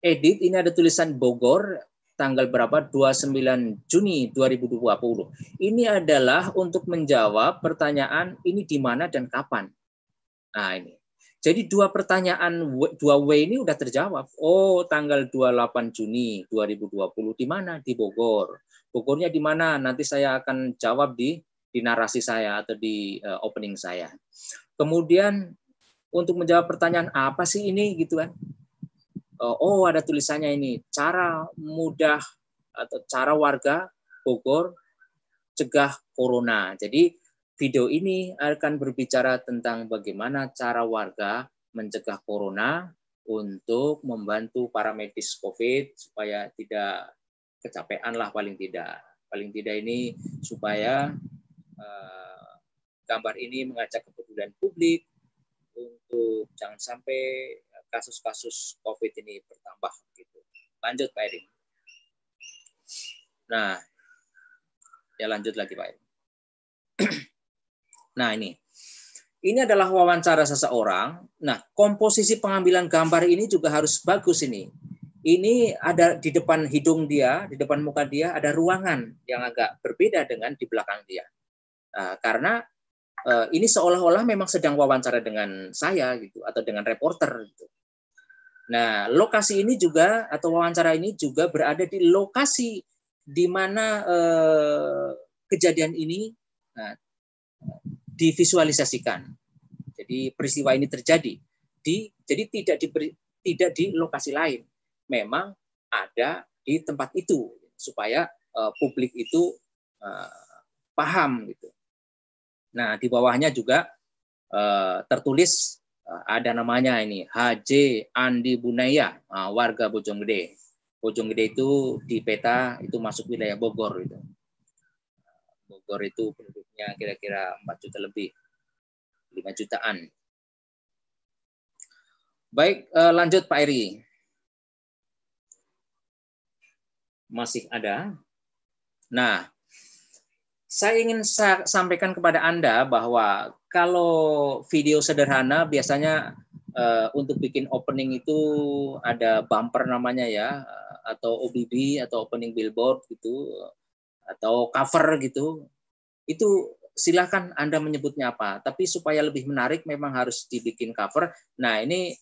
edit, ini ada tulisan Bogor, tanggal berapa? 29 Juni 2020. Ini adalah untuk menjawab pertanyaan ini di mana dan kapan. Nah, ini. Jadi dua pertanyaan, 2W ini udah terjawab. Oh, tanggal 28 Juni 2020 di mana? Di Bogor. Bogornya di mana? Nanti saya akan jawab di narasi saya atau di opening saya. Kemudian untuk menjawab pertanyaan apa sih ini gitu kan? Oh, ada tulisannya ini, cara mudah atau cara warga Bogor cegah corona. Jadi video ini akan berbicara tentang bagaimana cara warga mencegah corona untuk membantu para medis COVID supaya tidak kecapean lah paling tidak. Paling tidak ini supaya gambar ini mengajak kepedulian publik untuk jangan sampai kasus-kasus COVID ini bertambah. Gitu. Lanjut Pak Edi. Nah, ya lanjut lagi Pak Edi. Nah, ini adalah wawancara seseorang. Nah, komposisi pengambilan gambar ini juga harus bagus ini. Ini ada di depan hidung dia, di depan muka dia ada ruangan yang agak berbeda dengan di belakang dia. Karena ini seolah-olah memang sedang wawancara dengan saya gitu atau dengan reporter gitu. Nah, lokasi ini juga atau wawancara ini juga berada di lokasi di mana kejadian ini divisualisasikan. Jadi peristiwa ini terjadi jadi tidak di lokasi lain. Memang ada di tempat itu supaya publik itu paham gitu. Nah, di bawahnya juga tertulis ada namanya ini HJ Andi Bunaya, warga Bojonggede. Bojonggede itu di peta itu masuk wilayah Bogor itu. Bogor itu penduduknya kira-kira 4 juta lebih, 5 jutaan. Baik, lanjut Pak Eri. Masih ada. Nah, saya ingin sampaikan kepada Anda bahwa kalau video sederhana biasanya untuk bikin opening itu ada bumper namanya ya, atau OBB atau opening billboard gitu, atau cover gitu. Itu silakan Anda menyebutnya apa. Tapi supaya lebih menarik memang harus dibikin cover. Nah, ini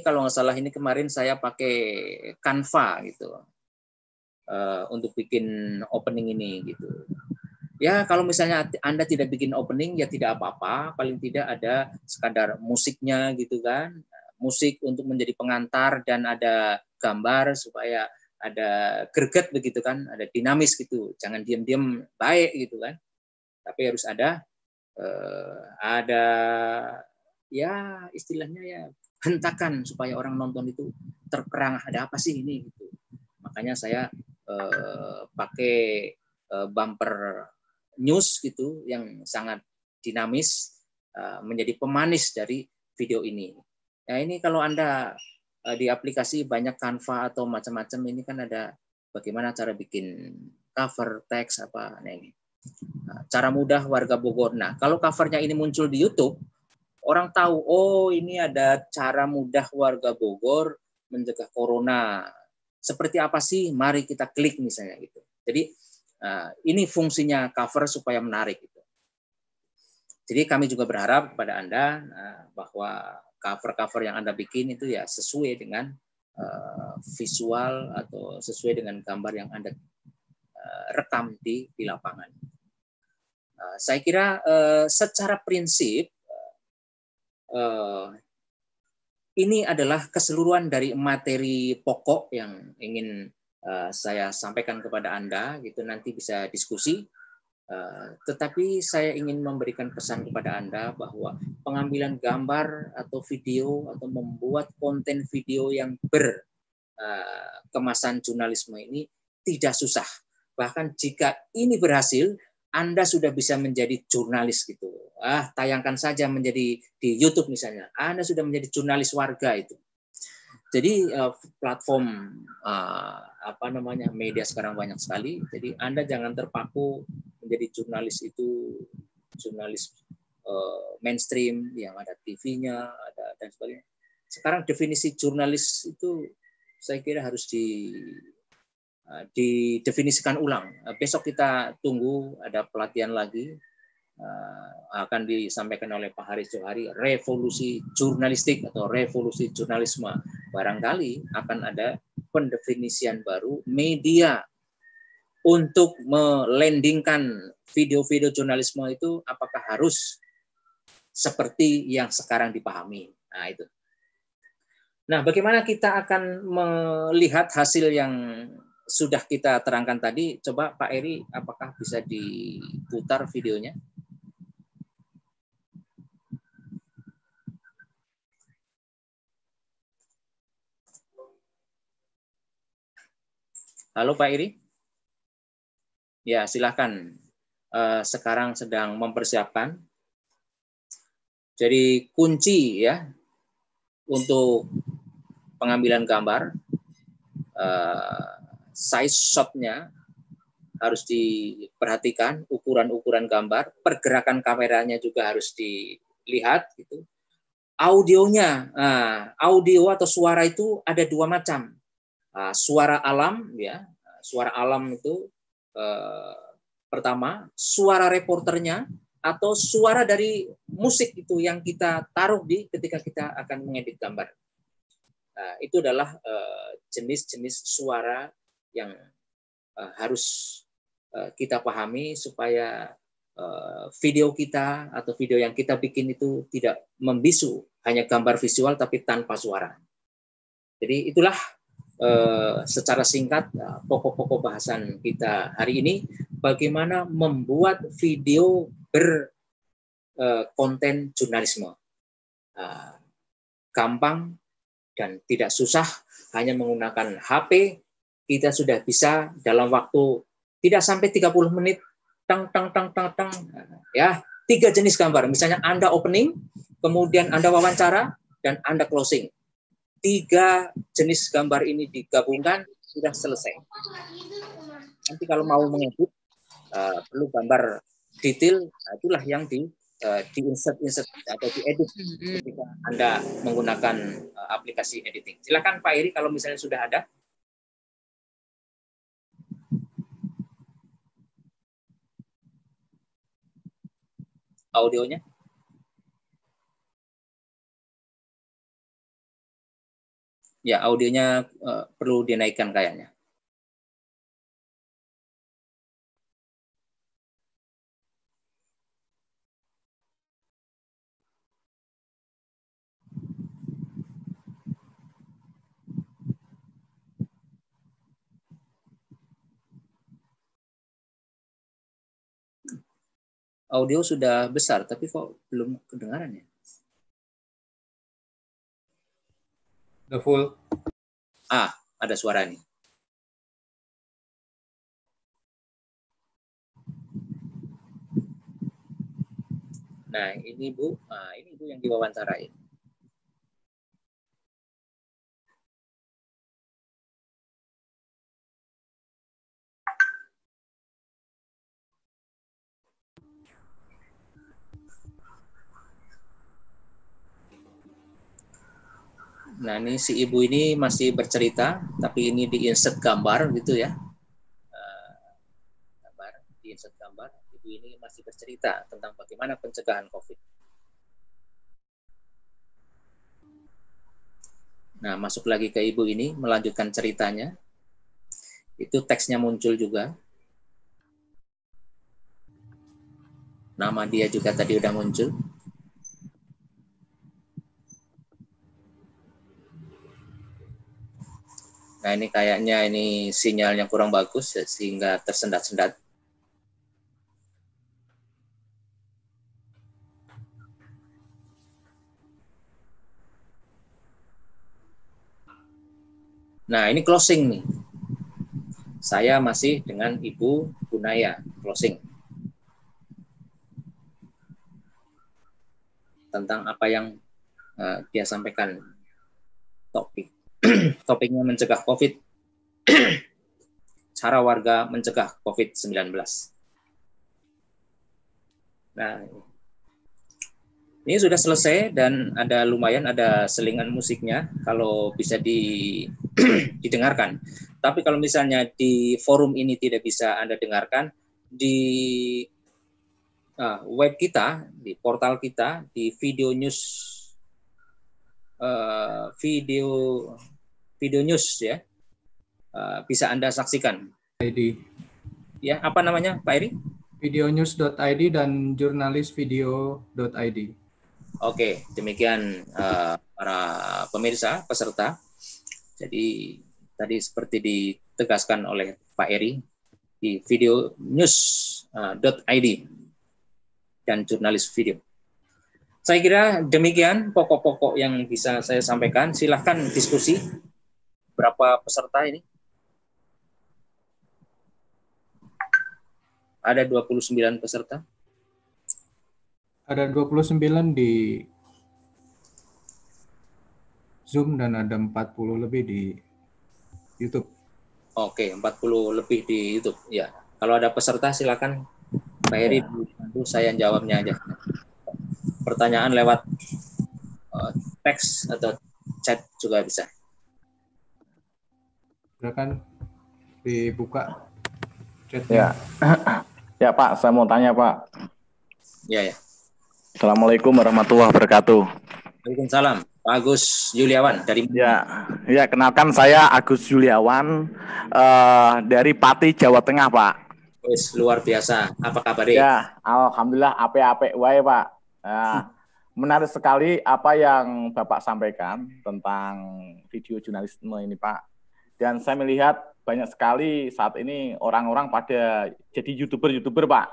kalau nggak salah ini kemarin saya pakai Canva gitu. Untuk bikin opening ini gitu. Ya, kalau misalnya Anda tidak bikin opening ya tidak apa-apa, paling tidak ada sekadar musiknya gitu kan. Musik untuk menjadi pengantar dan ada gambar supaya ada greget begitu kan, ada dinamis gitu. Jangan diam-diam baik gitu kan. Tapi harus ada ya istilahnya ya hentakan supaya orang nonton itu terperangah ada apa sih ini gitu. Makanya saya pakai bumper news gitu yang sangat dinamis menjadi pemanis dari video ini. Nah, ini kalau Anda di aplikasi banyak Canva atau macam-macam ini kan ada bagaimana cara bikin cover teks apa. Nah, ini cara mudah warga Bogor. Nah, kalau covernya ini muncul di YouTube, orang tahu oh ini ada cara mudah warga Bogor mencegah corona. Seperti apa sih? Mari kita klik misalnya gitu. Jadi ini fungsinya cover supaya menarik gitu. Jadi kami juga berharap kepada Anda bahwa cover-cover yang Anda bikin itu ya sesuai dengan visual atau sesuai dengan gambar yang Anda rekam di lapangan. Saya kira secara prinsip ini adalah keseluruhan dari materi pokok yang ingin saya sampaikan kepada Anda, gitu nanti bisa diskusi. Tetapi saya ingin memberikan pesan kepada Anda bahwa pengambilan gambar atau video atau membuat konten video yang berkemasan jurnalisme ini tidak susah. Bahkan jika ini berhasil, Anda sudah bisa menjadi jurnalis gitu. Tayangkan saja menjadi di YouTube misalnya. Anda sudah menjadi jurnalis warga itu. Jadi platform media sekarang banyak sekali. Jadi Anda jangan terpaku menjadi jurnalis itu jurnalis mainstream yang ada TV-nya, ada dan sebagainya. Sekarang definisi jurnalis itu saya kira harus didefinisikan ulang. Besok kita tunggu ada pelatihan lagi. Akan disampaikan oleh Pak Haris Johari, revolusi jurnalistik atau revolusi jurnalisme. Barangkali akan ada pendefinisian baru media untuk melandingkan video-video jurnalisme itu apakah harus seperti yang sekarang dipahami. Nah, itu. Nah, bagaimana kita akan melihat hasil yang sudah kita terangkan tadi? Coba Pak Eri, apakah bisa diputar videonya? Halo Pak Iri? Ya, silakan. Sekarang sedang mempersiapkan. Jadi kunci ya untuk pengambilan gambar, size shot-nya harus diperhatikan, ukuran-ukuran gambar, pergerakan kameranya juga harus dilihat. Gitu. Audionya, audio atau suara itu ada dua macam. Suara alam ya, suara alam itu pertama, suara reporternya atau suara dari musik itu yang kita taruh ketika kita akan mengedit gambar. Itu adalah jenis-jenis suara yang harus kita pahami supaya video kita atau video yang kita bikin itu tidak membisu, hanya gambar visual tapi tanpa suara. Jadi itulah secara singkat pokok-pokok bahasan kita hari ini, bagaimana membuat video berkonten jurnalisme. Gampang dan tidak susah, hanya menggunakan HP kita sudah bisa dalam waktu tidak sampai 30 menit tang ya, 3 jenis gambar. Misalnya Anda opening, kemudian Anda wawancara dan Anda closing. 3 jenis gambar ini digabungkan sudah selesai. Nanti kalau mau mengedit perlu gambar detail, itulah yang di-insert atau diedit ketika Anda menggunakan aplikasi editing. Silakan Pak Iri kalau misalnya sudah ada. Audionya. Ya, audionya perlu dinaikkan kayaknya. Audio sudah besar, tapi kok belum kedengaran ya? Udah full. Ada suara nih. Nah, ini Bu, ini Ibu yang diwawancarai. Nah, ini si Ibu ini masih bercerita, tapi ini di-insert gambar gitu ya. Di-insert gambar, Ibu ini masih bercerita tentang bagaimana pencegahan COVID. Nah, masuk lagi ke Ibu ini, melanjutkan ceritanya. Itu teksnya muncul juga. Nama dia juga tadi udah muncul. Nah, ini kayaknya ini sinyalnya kurang bagus sehingga tersendat-sendat. Nah, ini closing nih. Saya masih dengan Ibu Gunaya, closing. Tentang apa yang dia sampaikan. Topiknya mencegah COVID. Cara warga mencegah COVID-19. Nah, ini sudah selesai dan ada selingan musiknya kalau bisa didengarkan. Tapi kalau misalnya di forum ini tidak bisa Anda dengarkan, di web kita, di portal kita, di video news video news ya, bisa Anda saksikan. ID. Ya, apa namanya, Pak Eri? Videonews.id dan jurnalisvideo.id. Oke, demikian para pemirsa, peserta. Jadi tadi seperti ditegaskan oleh Pak Eri di videonews.id dan jurnalis video. Saya kira demikian pokok-pokok yang bisa saya sampaikan. Silahkan diskusi. Berapa peserta ini? Ada 29 peserta. Ada 29 di Zoom dan ada 40 lebih di YouTube. Oke, 40 lebih di YouTube. Ya, kalau ada peserta silakan Pak Heri bantu saya jawabnya aja. Pertanyaan lewat teks atau chat juga bisa. Silakan dibuka chatnya. Ya Pak, saya mau tanya Pak. Ya. Assalamualaikum warahmatullahi wabarakatuh. Waalaikumsalam. Pak Agus Yuliawan dari Ya, kenalkan saya Agus Yuliawan dari Pati, Jawa Tengah, Pak. Wis, luar biasa. Apa kabar? Ya, alhamdulillah ape-ape wae, Pak. Nah, menarik sekali apa yang Bapak sampaikan tentang video jurnalisme ini, Pak. Dan saya melihat banyak sekali saat ini orang-orang pada jadi YouTuber, Pak.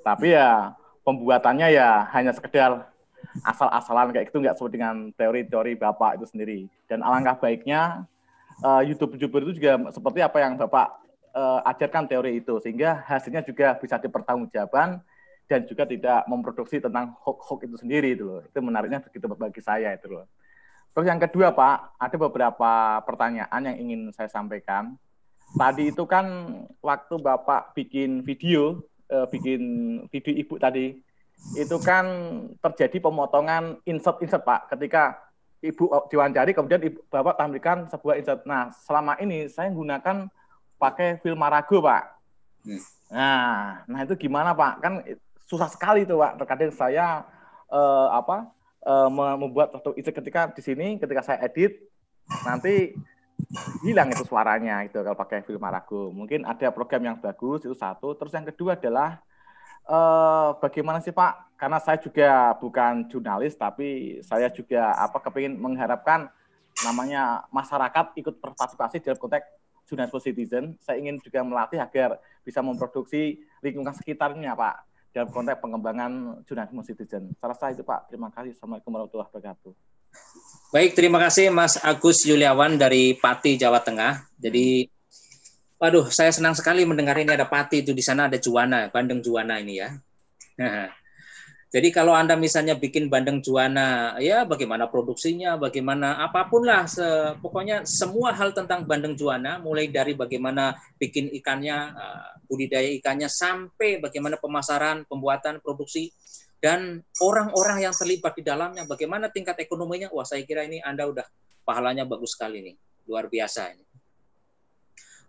Tapi ya pembuatannya ya hanya sekedar asal-asalan kayak gitu, nggak sesuai dengan teori-teori Bapak itu sendiri. Dan alangkah baiknya YouTuber itu juga seperti apa yang Bapak ajarkan teori itu, sehingga hasilnya juga bisa dipertanggungjawabkan dan juga tidak memproduksi tentang hoax itu sendiri itu loh. Itu menariknya begitu bagi saya itu loh. Terus yang kedua Pak, ada beberapa pertanyaan yang ingin saya sampaikan. Tadi itu kan waktu Bapak bikin video Ibu tadi, itu kan terjadi pemotongan insert Pak, ketika Ibu diwawancari kemudian Bapak tampilkan sebuah insert. Nah, selama ini saya menggunakan pakai Filmarago Pak. Nah itu gimana Pak? Kan susah sekali tuh Pak. Terkadang saya membuat satu insert ketika di sini, ketika saya edit nanti hilang itu suaranya itu kalau pakai Filmarago. Mungkin ada program yang bagus, itu satu. Terus yang kedua adalah bagaimana sih Pak? Karena saya juga bukan jurnalis, tapi saya juga kepingin mengharapkan namanya masyarakat ikut berpartisipasi dalam konteks jurnalisme citizen. Saya ingin juga melatih agar bisa memproduksi lingkungan sekitarnya Pak dalam konteks pengembangan jurnalisme citizen. Saya rasa itu Pak. Terima kasih. Assalamualaikum warahmatullahi wabarakatuh. Baik, terima kasih Mas Agus Yuliawan dari Pati, Jawa Tengah. Jadi, waduh, saya senang sekali mendengar ini ada Pati itu, di sana ada Juwana, bandeng Juwana ini ya. Jadi kalau Anda misalnya bikin bandeng Juwana, ya bagaimana produksinya, bagaimana apapun lah, pokoknya semua hal tentang bandeng Juwana, mulai dari bagaimana bikin ikannya, budidaya ikannya, sampai bagaimana pemasaran, pembuatan, produksi, dan orang-orang yang terlibat di dalamnya, bagaimana tingkat ekonominya. Wah, saya kira ini Anda udah pahalanya bagus sekali nih, luar biasa ini.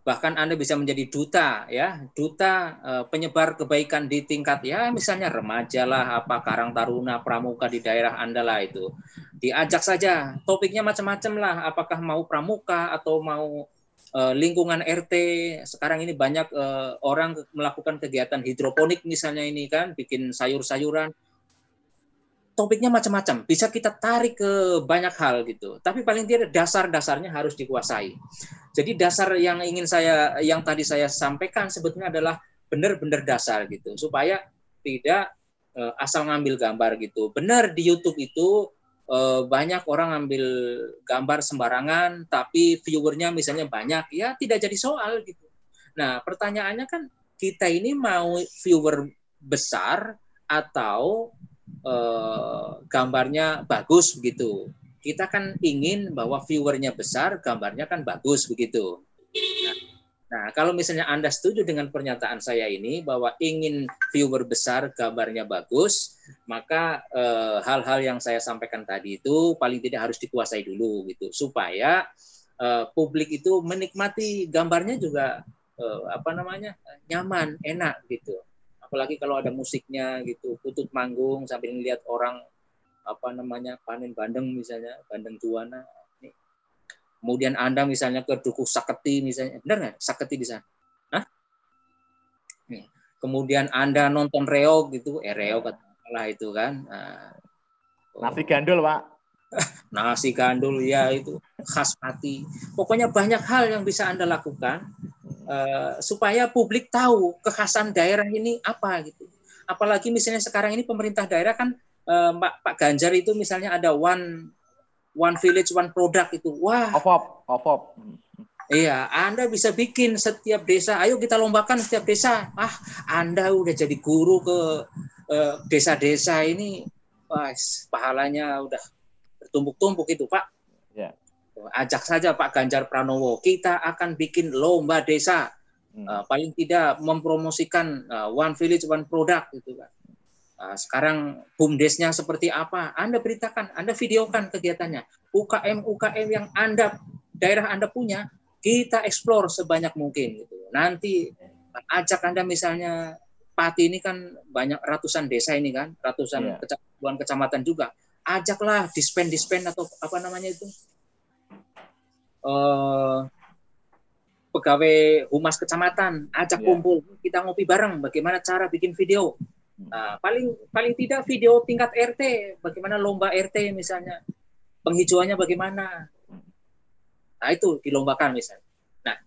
bahkan Anda bisa menjadi duta ya, duta penyebar kebaikan di tingkat ya misalnya remaja lah, apa Karang Taruna, Pramuka di daerah Anda lah itu. Diajak saja, topiknya macam-macam lah, apakah mau pramuka atau mau lingkungan RT. Sekarang ini banyak orang melakukan kegiatan hidroponik misalnya ini kan, bikin sayur-sayuran. Topiknya macam-macam, bisa kita tarik ke banyak hal gitu. Tapi paling tidak dasar-dasarnya harus dikuasai. Jadi dasar yang tadi saya sampaikan sebetulnya adalah benar-benar dasar gitu, supaya tidak asal ngambil gambar gitu. Benar di YouTube itu banyak orang ngambil gambar sembarangan, tapi viewernya misalnya banyak, ya tidak jadi soal gitu. Nah pertanyaannya kan kita ini mau viewer besar atau gambarnya bagus begitu. Kita kan ingin bahwa viewernya besar, gambarnya kan bagus begitu. Nah, kalau misalnya Anda setuju dengan pernyataan saya ini bahwa ingin viewer besar, gambarnya bagus, maka hal-hal yang saya sampaikan tadi itu paling tidak harus dikuasai dulu gitu, supaya publik itu menikmati gambarnya juga nyaman, enak gitu. Apalagi kalau ada musiknya gitu, putut manggung sambil melihat orang panen bandeng misalnya, bandeng juana. Kemudian Anda misalnya ke Dukuh Saketi misalnya, benar nggak Saketi di sana? Hah? Kemudian Anda nonton reog gitu, reog lah itu kan. Nasi gandul, Pak. Nasi gandul ya itu khas Pati. Pokoknya banyak hal yang bisa Anda lakukan supaya publik tahu kekhasan daerah ini apa gitu. Apalagi misalnya sekarang ini pemerintah daerah kan Pak Ganjar itu misalnya ada one village one product itu. Wah. Opop. Iya, Anda bisa bikin setiap desa. Ayo kita lombakan setiap desa. Anda udah jadi guru ke desa-desa ini. Wah, pahalanya udah bertumpuk-tumpuk itu, Pak. Ya. Ajak saja Pak Ganjar Pranowo. Kita akan bikin lomba desa. Paling tidak mempromosikan one village one product gitu, Pak. Sekarang BUMDes-nya seperti apa? Anda beritakan, Anda videokan kegiatannya. UKM yang daerah Anda punya, kita eksplor sebanyak mungkin gitu. Nanti ajak Anda misalnya Pati ini kan banyak ratusan desa ini kan, ratusan kecamatan juga. Ajaklah dispen atau apa namanya itu? Pegawai humas kecamatan, ajak kumpul, kita ngopi bareng bagaimana cara bikin video. Paling tidak video tingkat RT, bagaimana lomba RT misalnya, penghijauannya bagaimana. Nah itu dilombakan misalnya. Nah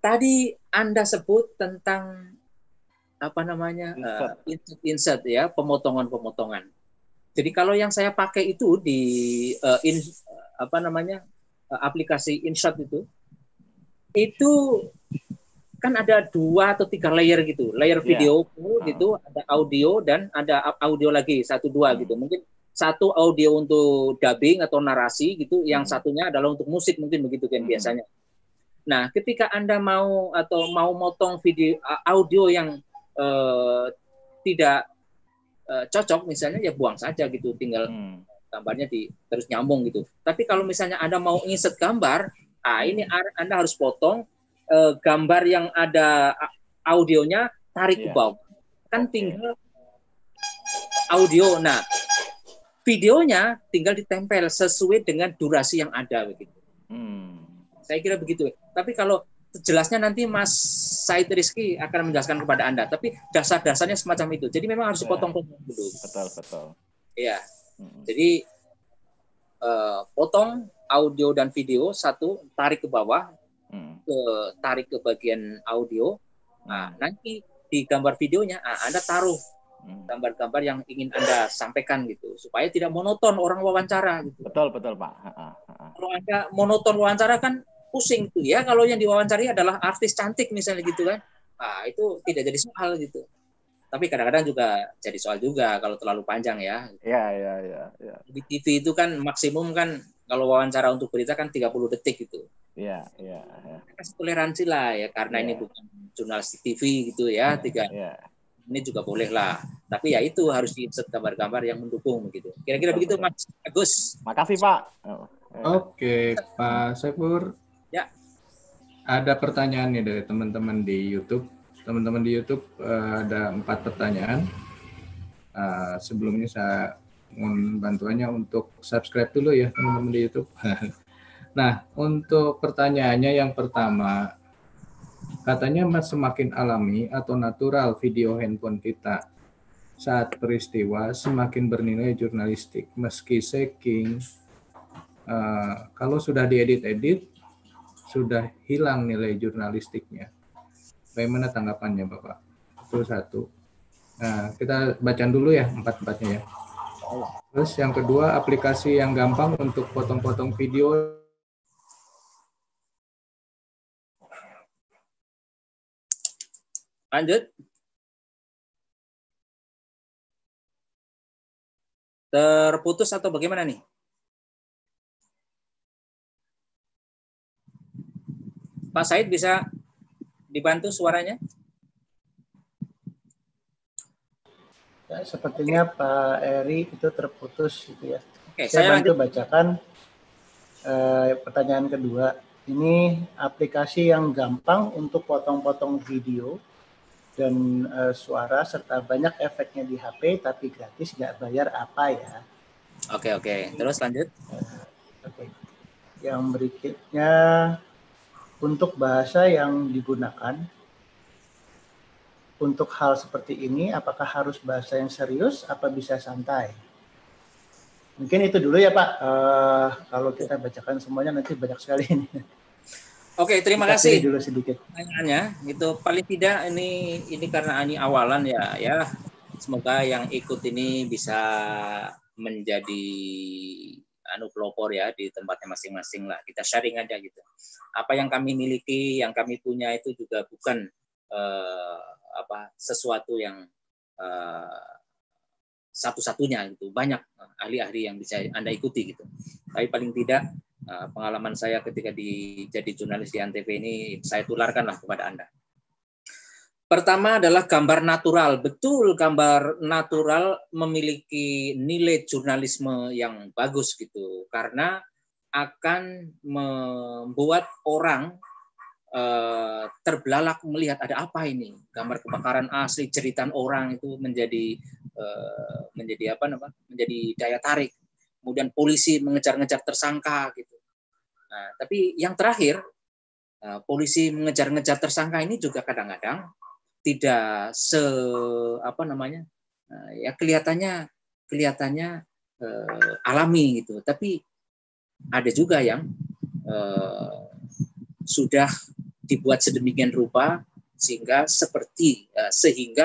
tadi Anda sebut tentang insert ya, pemotongan. Jadi kalau yang saya pakai itu di aplikasi InShot itu kan ada 2 atau 3 layer gitu, layer video gitu, ada audio dan ada audio lagi 1-2 gitu. Mungkin satu audio untuk dubbing atau narasi gitu, yang satunya adalah untuk musik mungkin begitu kan biasanya. Nah, ketika Anda mau motong video audio yang tidak cocok misalnya ya buang saja gitu, tinggal gambarnya terus nyambung gitu. Tapi kalau misalnya Anda mau insert gambar, ini Anda harus potong gambar yang ada audionya, tarik ke bawah. Kan tinggal audio. Nah, videonya tinggal ditempel sesuai dengan durasi yang ada begitu. Saya kira begitu. Tapi kalau jelasnya nanti Mas Said Rizky akan menjelaskan kepada Anda. Tapi dasar-dasarnya semacam itu. Jadi memang harus dipotong-potong dulu. Betul. Iya. Jadi potong audio dan video satu, tarik ke bawah, tarik ke bagian audio. Nah, nanti di gambar videonya Anda taruh gambar-gambar yang ingin Anda sampaikan gitu, supaya tidak monoton orang wawancara gitu. Betul Pak. Kalau Anda monoton wawancara kan pusing tuh ya. Kalau yang diwawancari adalah artis cantik misalnya gitu kan, itu tidak jadi soal gitu. Tapi kadang-kadang juga jadi soal juga kalau terlalu panjang ya. Iya. Di TV itu kan maksimum kan kalau wawancara untuk berita kan 30 detik gitu. Iya. Kasih toleransi lah ya, karena ini bukan jurnalistik TV gitu ya. Ini juga boleh lah. Tapi ya itu harus di-insert gambar-gambar yang mendukung begitu. Kira-kira begitu Mas Agus. Makasih Pak. Oke, Pak Saifur. Ya. ada pertanyaan nih dari teman-teman di YouTube. Teman-teman di YouTube ada 4 pertanyaan. Sebelumnya saya mohon bantuannya untuk subscribe dulu ya teman-teman di YouTube. Nah, untuk pertanyaannya yang pertama, katanya semakin alami atau natural video handphone kita saat peristiwa semakin bernilai jurnalistik. Meski shaking, kalau sudah diedit-edit, sudah hilang nilai jurnalistiknya. Bagaimana tanggapannya Bapak? Itu satu. Nah, kita bacaan dulu ya 4-4-nya ya. Terus yang kedua, aplikasi yang gampang untuk potong-potong video. Lanjut. Terputus atau bagaimana nih? Pak Said bisa dibantu suaranya? Ya, sepertinya Pak Eri itu terputus gitu ya. Oke, saya bantu bacakan pertanyaan kedua. Ini aplikasi yang gampang untuk potong-potong video dan suara serta banyak efeknya di HP tapi gratis, nggak bayar apa ya? Oke. Terus lanjut. Oke. Yang berikutnya, untuk bahasa yang digunakan untuk hal seperti ini, apakah harus bahasa yang serius apa bisa santai? Mungkin itu dulu ya Pak. Kalau kita bacakan semuanya nanti banyak sekali ini. Oke, terima kasih. Dulu sedikit. Pertanyaannya itu paling tidak ini karena ini awalan ya. Semoga yang ikut ini bisa menjadi pelopor ya di tempatnya masing-masing lah. Kita sharing aja gitu. Apa yang kami miliki, yang kami punya itu juga bukan sesuatu yang satu-satunya gitu. Banyak ahli-ahli yang bisa Anda ikuti gitu. Tapi paling tidak pengalaman saya ketika jadi jurnalis di Antv ini saya tularkanlah kepada Anda. Pertama adalah gambar natural. Betul, gambar natural memiliki nilai jurnalisme yang bagus gitu, karena akan membuat orang terbelalak melihat ada apa ini. Gambar kebakaran asli, jeritan orang itu menjadi daya tarik. Kemudian polisi mengejar-ngejar tersangka gitu. Nah, tapi yang terakhir, polisi mengejar-ngejar tersangka ini juga kadang-kadang tidak kelihatannya alami gitu, tapi ada juga yang sudah dibuat sedemikian rupa sehingga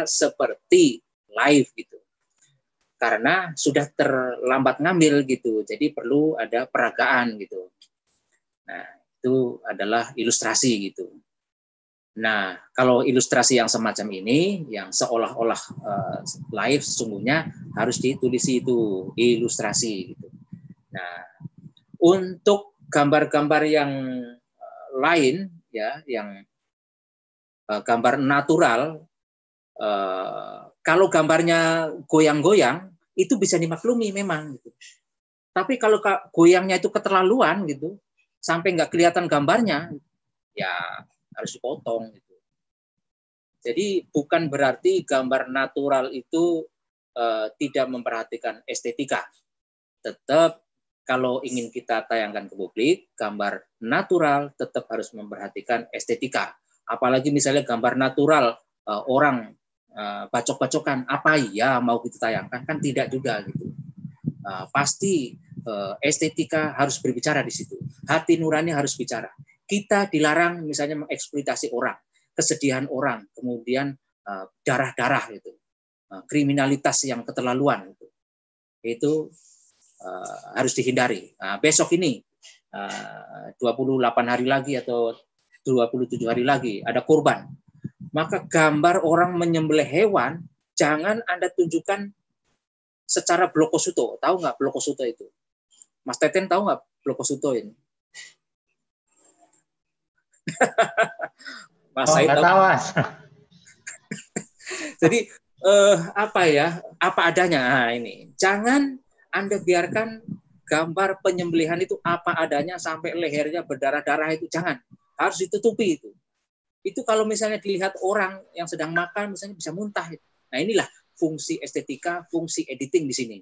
seperti live gitu, karena sudah terlambat ngambil gitu, jadi perlu ada peragaan gitu. Nah, itu adalah ilustrasi gitu. Nah, kalau ilustrasi yang semacam ini, yang seolah-olah live, sesungguhnya harus ditulis itu ilustrasi gitu. Nah, untuk gambar-gambar yang lain, ya, yang gambar natural, kalau gambarnya goyang-goyang, itu bisa dimaklumi memang. Gitu. Tapi kalau goyangnya itu keterlaluan, gitu, sampai nggak kelihatan gambarnya, ya harus dipotong gitu. Jadi bukan berarti gambar natural itu tidak memperhatikan estetika. Tetap kalau ingin kita tayangkan ke publik, gambar natural tetap harus memperhatikan estetika. Apalagi misalnya gambar natural orang bacok-bacokan, apa ya mau kita tayangkan? Kan tidak juga gitu. Pasti estetika harus berbicara di situ. Hati nurani harus bicara. Kita dilarang misalnya mengeksploitasi orang, kesedihan orang, kemudian darah-darah gitu, kriminalitas yang keterlaluan gitu. Itu harus dihindari. Besok ini 28 hari lagi atau 27 hari lagi ada korban. Maka gambar orang menyembelih hewan jangan Anda tunjukkan secara blokosuto. Tahu nggak blokosuto itu? Mas Teten tahu nggak blokosuto ini? Mas Said tahu. Jadi apa adanya. Nah, ini jangan Anda biarkan gambar penyembelihan itu apa adanya sampai lehernya berdarah-darah, itu jangan. harus ditutupi itu. Itu kalau misalnya dilihat orang yang sedang makan misalnya bisa muntah. Nah, inilah fungsi estetika, fungsi editing di sini.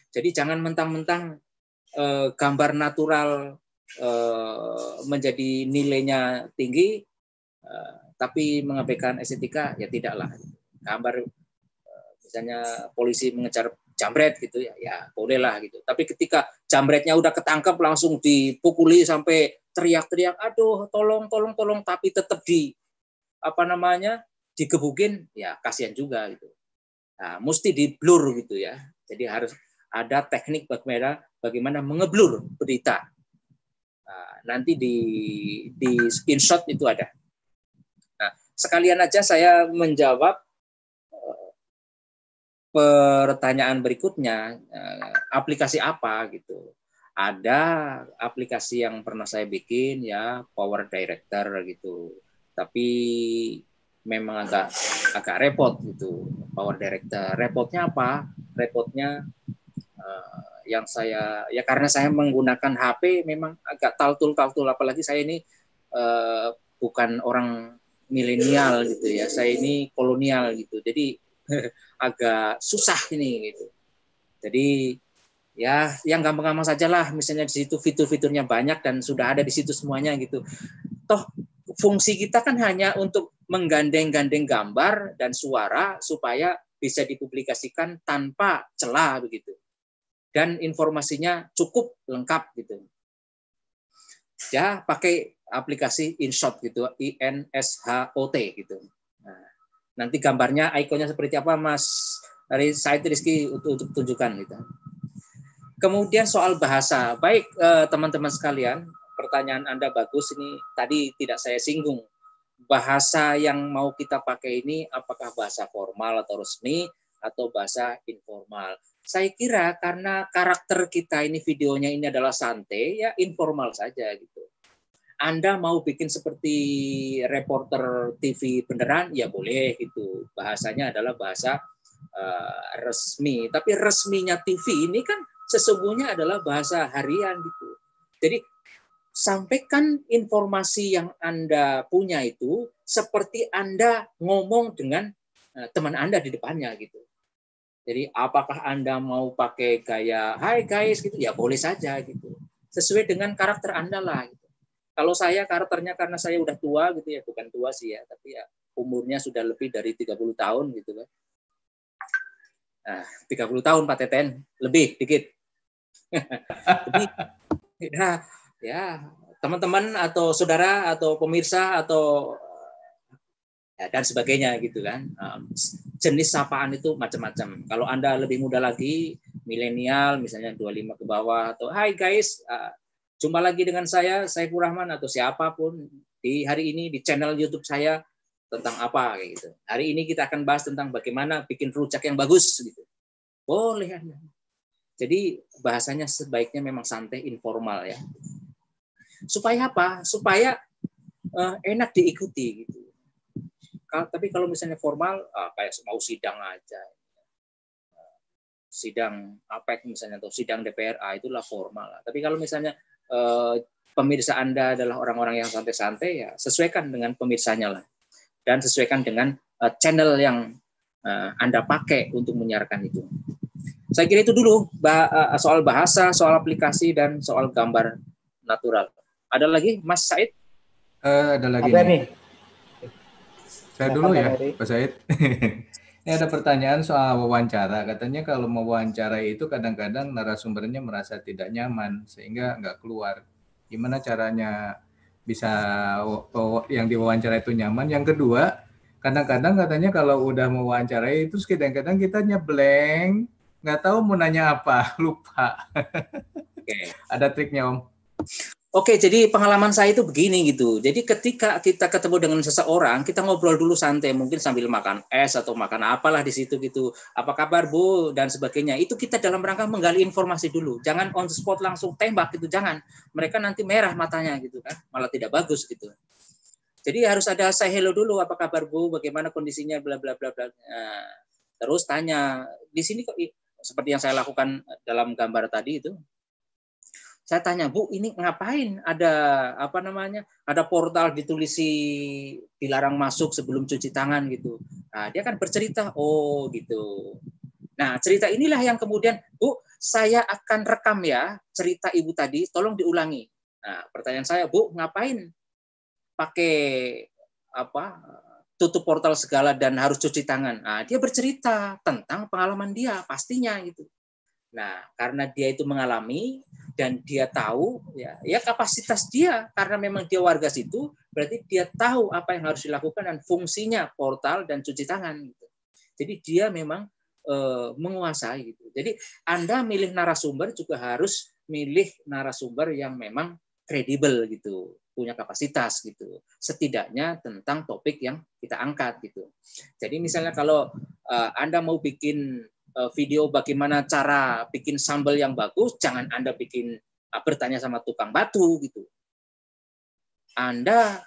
Jadi jangan mentang-mentang gambar natural menjadi nilainya tinggi, tapi mengabaikan estetika, ya tidaklah. Gambar misalnya polisi mengejar jambret gitu ya bolehlah gitu. Tapi ketika jambretnya udah ketangkep langsung dipukuli sampai teriak-teriak, aduh tolong, tapi tetap digebukin, ya kasihan juga gitu. Nah, mesti di blur gitu ya. Jadi harus ada teknik bagaimana mengeblur berita. Nah, nanti di screenshot itu ada. Nah, sekalian aja saya menjawab pertanyaan berikutnya, aplikasi apa gitu. Ada aplikasi yang pernah saya bikin ya, Power Director gitu. Tapi memang agak repot gitu, Power Director. Repotnya apa? Repotnya yang saya ya karena saya menggunakan HP memang agak taltul, apalagi saya ini bukan orang milenial gitu ya. Saya ini kolonial gitu. Jadi agak susah ini gitu. Jadi ya yang gampang-gampang saja lah, misalnya di situ fitur-fiturnya banyak dan sudah ada di situ semuanya gitu. Toh fungsi kita kan hanya untuk menggandeng-gandeng gambar dan suara supaya bisa dipublikasikan tanpa celah begitu. Dan informasinya cukup lengkap gitu. Ya pakai aplikasi InShot gitu, INSHOT gitu. Nah, nanti gambarnya, ikonnya seperti apa, Mas Said Rizky untuk tunjukkan gitu. Kemudian soal bahasa, baik teman-teman sekalian, pertanyaan Anda bagus ini. Tadi tidak saya singgung. Bahasa yang mau kita pakai ini apakah bahasa formal atau resmi atau bahasa informal? Saya kira karena karakter kita ini videonya ini adalah santai, ya informal saja gitu. Anda mau bikin seperti reporter TV beneran, ya boleh gitu. Bahasanya adalah bahasa resmi. Tapi resminya TV ini kan sesungguhnya adalah bahasa harian gitu. Jadi sampaikan informasi yang Anda punya itu seperti Anda ngomong dengan teman Anda di depannya gitu. Jadi apakah Anda mau pakai gaya "Hai guys" gitu, ya boleh saja gitu. Sesuai dengan karakter Anda lah gitu. Kalau saya karakternya karena saya udah tua gitu ya, bukan tua sih ya, tapi ya umurnya sudah lebih dari 30 tahun gitu kan. Nah, 30 tahun Pak Teten, lebih dikit. Jadi ya teman-teman atau saudara atau pemirsa atau ya, dan sebagainya gitu kan. Jenis sapaan itu macam-macam. Kalau Anda lebih muda lagi, milenial misalnya 25 ke bawah atau "Hai guys, jumpa lagi dengan saya Saiful Rahman" atau siapapun di hari ini di channel YouTube saya tentang apa kayak gitu. Hari ini kita akan bahas tentang bagaimana bikin rujak yang bagus gitu. Boleh Anda. Jadi bahasanya sebaiknya memang santai, informal ya. Supaya apa? Supaya enak diikuti gitu. Tapi kalau misalnya formal, kayak mau sidang aja. Sidang APEC misalnya atau sidang DPRA itulah formal. Tapi kalau misalnya pemirsa Anda adalah orang-orang yang santai-santai, ya sesuaikan dengan pemirsanya lah. Dan sesuaikan dengan channel yang Anda pakai untuk menyiarkan itu. Saya kira itu dulu soal bahasa, soal aplikasi, dan soal gambar natural. Ada lagi, Mas Said? Ada lagi nih. Saya dulu ya, Pak Said. Ini ada pertanyaan soal wawancara. Katanya kalau mau wawancara itu kadang-kadang narasumbernya merasa tidak nyaman sehingga nggak keluar. Gimana caranya bisa yang diwawancara itu nyaman? Yang kedua, kadang-kadang katanya kalau udah mau wawancarai itu kadang-kadang kita blank, nggak tahu mau nanya apa, lupa. Oke. Ada triknya, Om. Oke, jadi pengalaman saya itu begini gitu. Jadi ketika kita ketemu dengan seseorang, kita ngobrol dulu santai, mungkin sambil makan es atau makan apalah di situ gitu. Apa kabar Bu dan sebagainya. Itu kita dalam rangka menggali informasi dulu. Jangan on the spot langsung tembak gitu, jangan. Mereka nanti merah matanya gitu kan, malah tidak bagus gitu. Jadi harus ada say hello dulu, apa kabar Bu, bagaimana kondisinya, bla bla bla bla. Nah, terus tanya, di sini kok seperti yang saya lakukan dalam gambar tadi itu. Saya tanya, Bu, ini ngapain? Ada apa namanya? Ada portal ditulisi dilarang masuk sebelum cuci tangan gitu. Nah, dia kan bercerita, oh gitu. Nah, cerita inilah yang kemudian, Bu, saya akan rekam ya cerita Ibu tadi, tolong diulangi. Nah, pertanyaan saya, Bu, ngapain pakai apa? Tutup portal segala dan harus cuci tangan. Nah, dia bercerita tentang pengalaman dia pastinya gitu. Nah, karena dia itu mengalami dan dia tahu ya kapasitas dia karena memang dia warga situ, berarti dia tahu apa yang harus dilakukan dan fungsinya portal dan cuci tangan gitu. Jadi dia memang menguasai gitu. Jadi Anda milih narasumber juga harus milih narasumber yang memang kredibel gitu, punya kapasitas gitu. Setidaknya tentang topik yang kita angkat gitu. Jadi misalnya kalau Anda mau bikin video bagaimana cara bikin sambal yang bagus, jangan Anda bertanya sama tukang batu gitu. Anda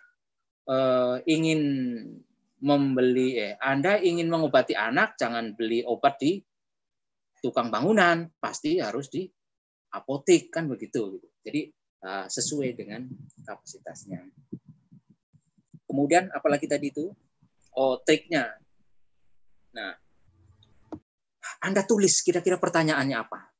Anda ingin mengobati anak, jangan beli obat di tukang bangunan, pasti harus di apotek kan begitu. Jadi sesuai dengan kapasitasnya. Kemudian apalagi tadi itu? Oh, triknya. Nah, Anda tulis kira-kira pertanyaannya apa.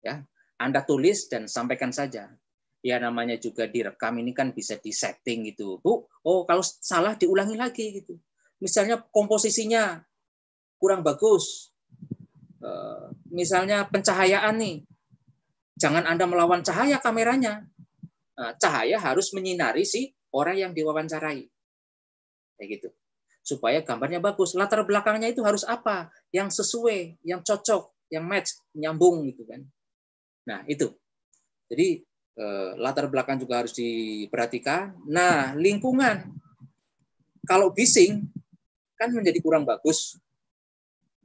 Ya, Anda tulis dan sampaikan saja. Ya namanya juga direkam ini kan bisa disetting gitu. Bu, oh kalau salah diulangi lagi gitu. Misalnya komposisinya kurang bagus. Misalnya pencahayaan nih. Jangan Anda melawan cahaya kameranya. Cahaya harus menyinari si orang yang diwawancarai. Kayak gitu. Supaya gambarnya bagus. Latar belakangnya itu harus apa? Yang sesuai, yang cocok, yang match, nyambung gitu kan. Nah, itu. Jadi latar belakang juga harus diperhatikan. Nah, lingkungan. Kalau bising kan menjadi kurang bagus.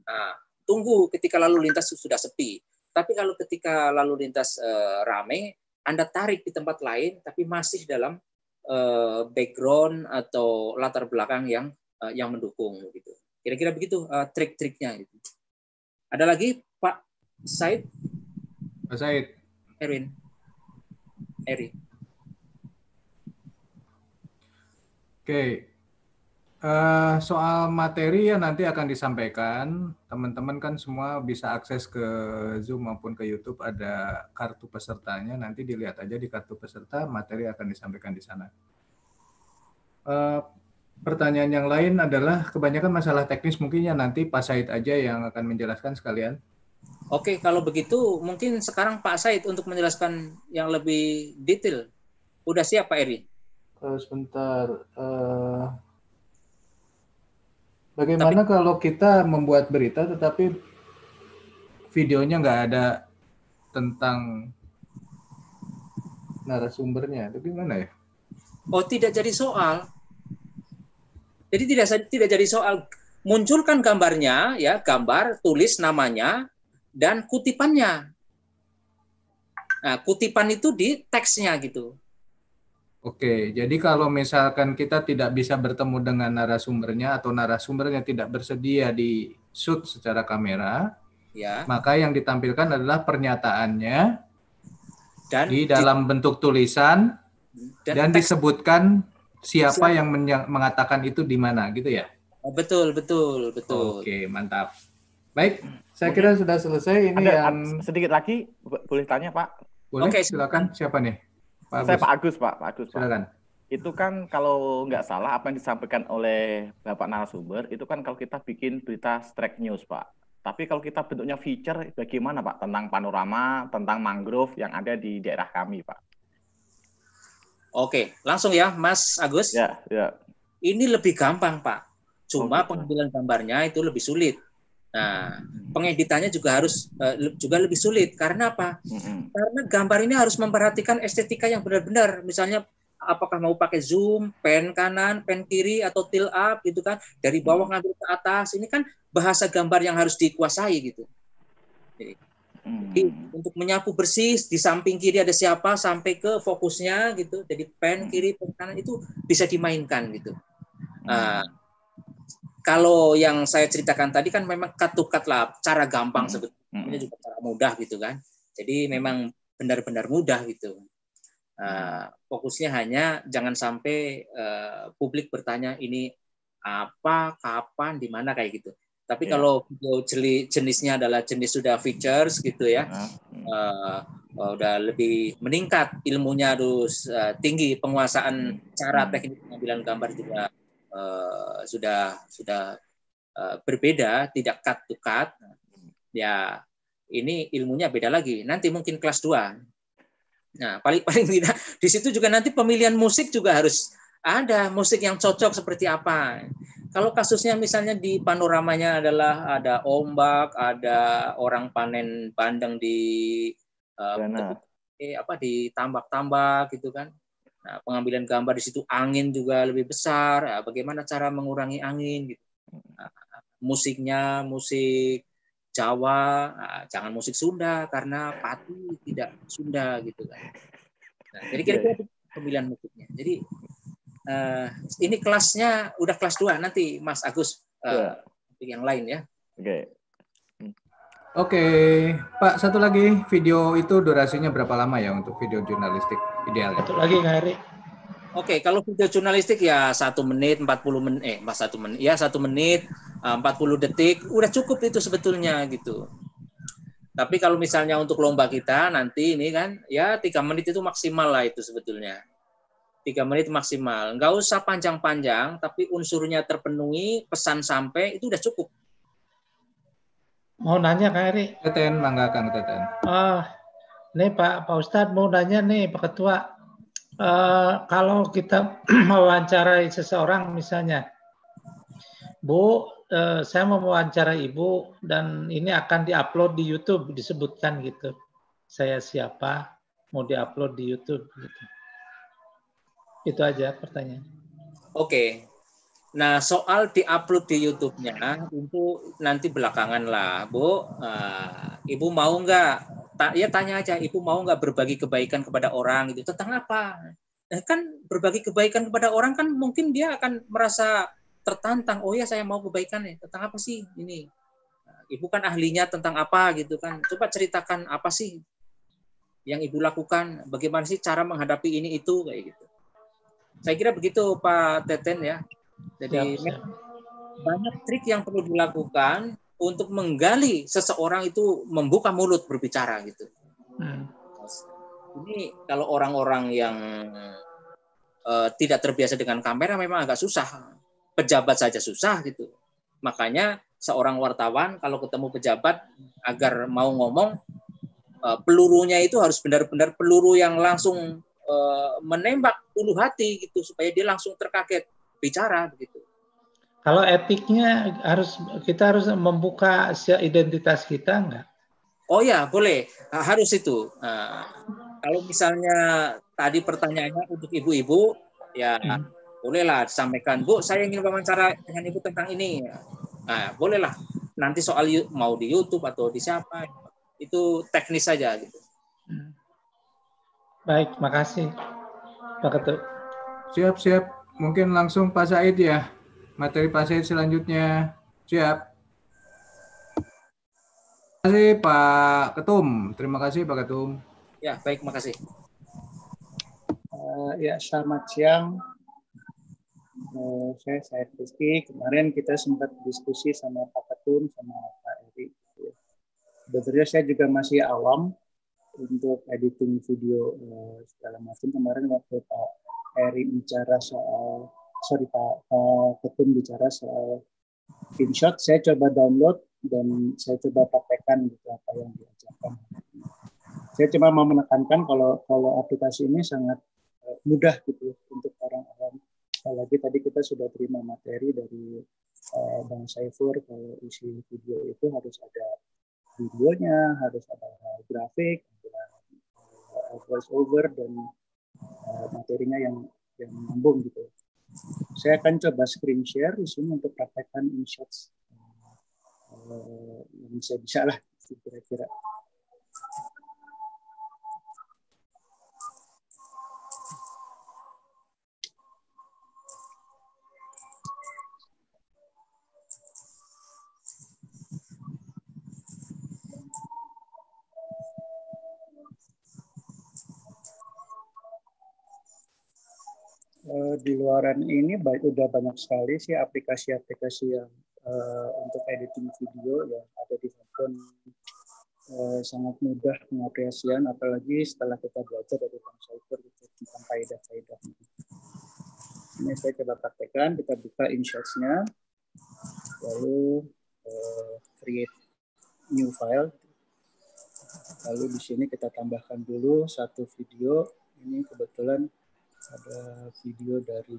Nah, tunggu ketika lalu lintas sudah sepi. Tapi kalau ketika lalu lintas rame, Anda tarik di tempat lain tapi masih dalam background atau latar belakang yang mendukung gitu. Kira-kira begitu trik-triknya gitu. Ada lagi Pak Said? Pak Said. Eri. Oke. Soal materi yang nanti akan disampaikan, teman-teman kan semua bisa akses ke Zoom maupun ke YouTube, ada kartu pesertanya, nanti dilihat aja di kartu peserta, materi akan disampaikan di sana. Pertanyaan yang lain adalah kebanyakan masalah teknis, mungkin ya nanti Pak Said aja yang akan menjelaskan sekalian. Oke, kalau begitu mungkin sekarang Pak Said untuk menjelaskan yang lebih detail. Udah siap Pak Eri? Sebentar. Bagaimana kalau kita membuat berita tetapi videonya nggak ada tentang narasumbernya? Itu gimana ya? Oh, tidak jadi soal. Jadi tidak jadi soal. Munculkan gambarnya, ya gambar, tulis namanya dan kutipannya. Nah, kutipan itu di teksnya gitu. Oke, jadi kalau misalkan kita tidak bisa bertemu dengan narasumbernya atau narasumbernya tidak bersedia di shoot secara kamera, ya, maka yang ditampilkan adalah pernyataannya dan di dalam bentuk tulisan dan disebutkan siapa yang mengatakan itu di mana, gitu ya? Oh, betul. Oke, mantap. Baik, saya kira sudah selesai. Ini ada yang sedikit lagi, boleh tanya Pak? Boleh, oke, silakan. Siapa nih? Saya Pak Agus, Pak. Silakan. Itu kan kalau nggak salah apa yang disampaikan oleh Bapak narasumber, itu kan kalau kita bikin berita strike news, Pak. Tapi kalau kita bentuknya feature, bagaimana Pak? Tentang panorama, tentang mangrove yang ada di daerah kami, Pak. Oke, langsung ya, Mas Agus. Ya. Ini lebih gampang, Pak. Cuma pengambilan gambarnya itu lebih sulit. Nah, pengeditannya juga lebih sulit. Karena apa? Karena gambar ini harus memperhatikan estetika yang benar-benar. Misalnya, apakah mau pakai zoom, pen kanan, pen kiri, atau tilt up, gitu kan? Dari bawah ngambil ke atas. Ini kan bahasa gambar yang harus dikuasai, gitu. Jadi, untuk menyapu bersih, di samping kiri ada siapa, sampai ke fokusnya, gitu. Jadi, pen kiri, pen kanan, itu bisa dimainkan, gitu. Kalau yang saya ceritakan tadi kan memang cut to cut lah, cara gampang sebetulnya juga cara mudah gitu kan. Jadi memang benar-benar mudah gitu. Fokusnya hanya jangan sampai publik bertanya ini apa, kapan, di mana kayak gitu. Tapi kalau video jenisnya adalah jenis sudah features gitu ya, udah lebih meningkat ilmunya, harus tinggi, penguasaan cara teknik pengambilan gambar juga sudah berbeda, tidak cut to cut. Ya ini ilmunya beda lagi. Nanti mungkin kelas 2. Nah, paling tidak di situ juga nanti pemilihan musik juga harus ada musik yang cocok seperti apa. Kalau kasusnya misalnya di panoramanya adalah ada ombak, ada orang panen bandeng di di tambak-tambak gitu kan. Nah, pengambilan gambar di situ angin juga lebih besar. Bagaimana cara mengurangi angin gitu. Musiknya musik Jawa, jangan musik Sunda karena Pati tidak Sunda gitu kan. Nah, jadi kira-kira pemilihan musiknya. Jadi ini kelasnya udah kelas 2 nanti Mas Agus yang lain ya. Oke, Pak, satu lagi, video itu durasinya berapa lama ya untuk video jurnalistik idealnya? Satu lagi Kak Heri. Oke, kalau video jurnalistik ya 1 menit 40 menit, 1 menit ya 1 menit 40 detik udah cukup itu sebetulnya gitu. Tapi kalau misalnya untuk lomba kita nanti ini kan ya 3 menit itu maksimal lah itu sebetulnya. 3 menit maksimal. Nggak usah panjang-panjang, tapi unsurnya terpenuhi, pesan sampai, itu udah cukup. Mau nanya Kak Heri? Teten, mangga Kang Teten. Nih Pak Ustadz mau nanya nih Pak Ketua. Kalau kita mewawancarai seseorang misalnya, Bu, saya mau mewawancara Ibu dan ini akan diupload di YouTube, disebutkan gitu. Saya siapa, mau diupload di YouTube gitu. Itu aja pertanyaan. Oke. Nah, soal diupload di YouTube-nya itu nanti belakangan lah, Bu. Ibu mau nggak? Ya tanya aja, Ibu mau nggak berbagi kebaikan kepada orang gitu? Tentang apa? Kan berbagi kebaikan kepada orang kan mungkin dia akan merasa tertantang. Oh ya, saya mau kebaikan nih. Tentang apa sih ini? Ibu kan ahlinya tentang apa gitu kan? Coba ceritakan apa sih yang Ibu lakukan? Bagaimana sih cara menghadapi ini itu kayak gitu? Saya kira begitu Pak Teten ya. Jadi banyak trik yang perlu dilakukan untuk menggali seseorang itu membuka mulut berbicara gitu. Ini kalau orang-orang yang tidak terbiasa dengan kamera memang agak susah. Pejabat saja susah gitu. Makanya seorang wartawan kalau ketemu pejabat agar mau ngomong pelurunya itu harus benar-benar peluru yang langsung menembak ulu hati gitu supaya dia langsung terkaget bicara begitu. Kalau etiknya kita harus membuka identitas kita enggak? Oh ya, boleh. Harus itu. Kalau misalnya tadi pertanyaannya untuk ibu-ibu, ya bolehlah disampaikan, Bu, saya ingin wawancara dengan Ibu tentang ini. Nah, bolehlah. Nanti soal mau di YouTube atau di siapa, itu teknis saja gitu. Baik, makasih Pak Ketua. Siap. Mungkin langsung Pak Said ya. Materi Pak Said selanjutnya. Siap. Terima kasih Pak Ketum. Terima kasih Pak Ketum. Ya, baik, makasih. Ya, selamat siang. Saya Said Rizky. Kemarin kita sempat diskusi sama Pak Ketum, sama Pak Eri. Sebetulnya saya juga masih awam untuk editing video segala macam. Kemarin waktu Pak Eri bicara Pak Ketum bicara soal InShot, saya coba download dan saya coba praktekkan gitu apa yang diajarkan. Saya cuma mau menekankan kalau aplikasi ini sangat mudah gitu untuk orang awam. Apalagi tadi kita sudah terima materi dari Bang Saifur, kalau isi video itu harus ada videonya, harus ada grafik, ada voice over dan materinya yang nyambung gitu. Saya akan coba screen share di sini untuk praktekkan InShots yang bisa lah kira-kira. Di luaran ini udah banyak sekali sih aplikasi-aplikasi yang untuk editing video yang ada di handphone, sangat mudah pengoperasian, apalagi setelah kita belajar dari Bang Syaifer gitu, tentang kaidah-kaidah. Ini saya coba praktekkan, kita buka InShots-nya, lalu create new file, lalu di sini kita tambahkan dulu satu video. Ini kebetulan ada video dari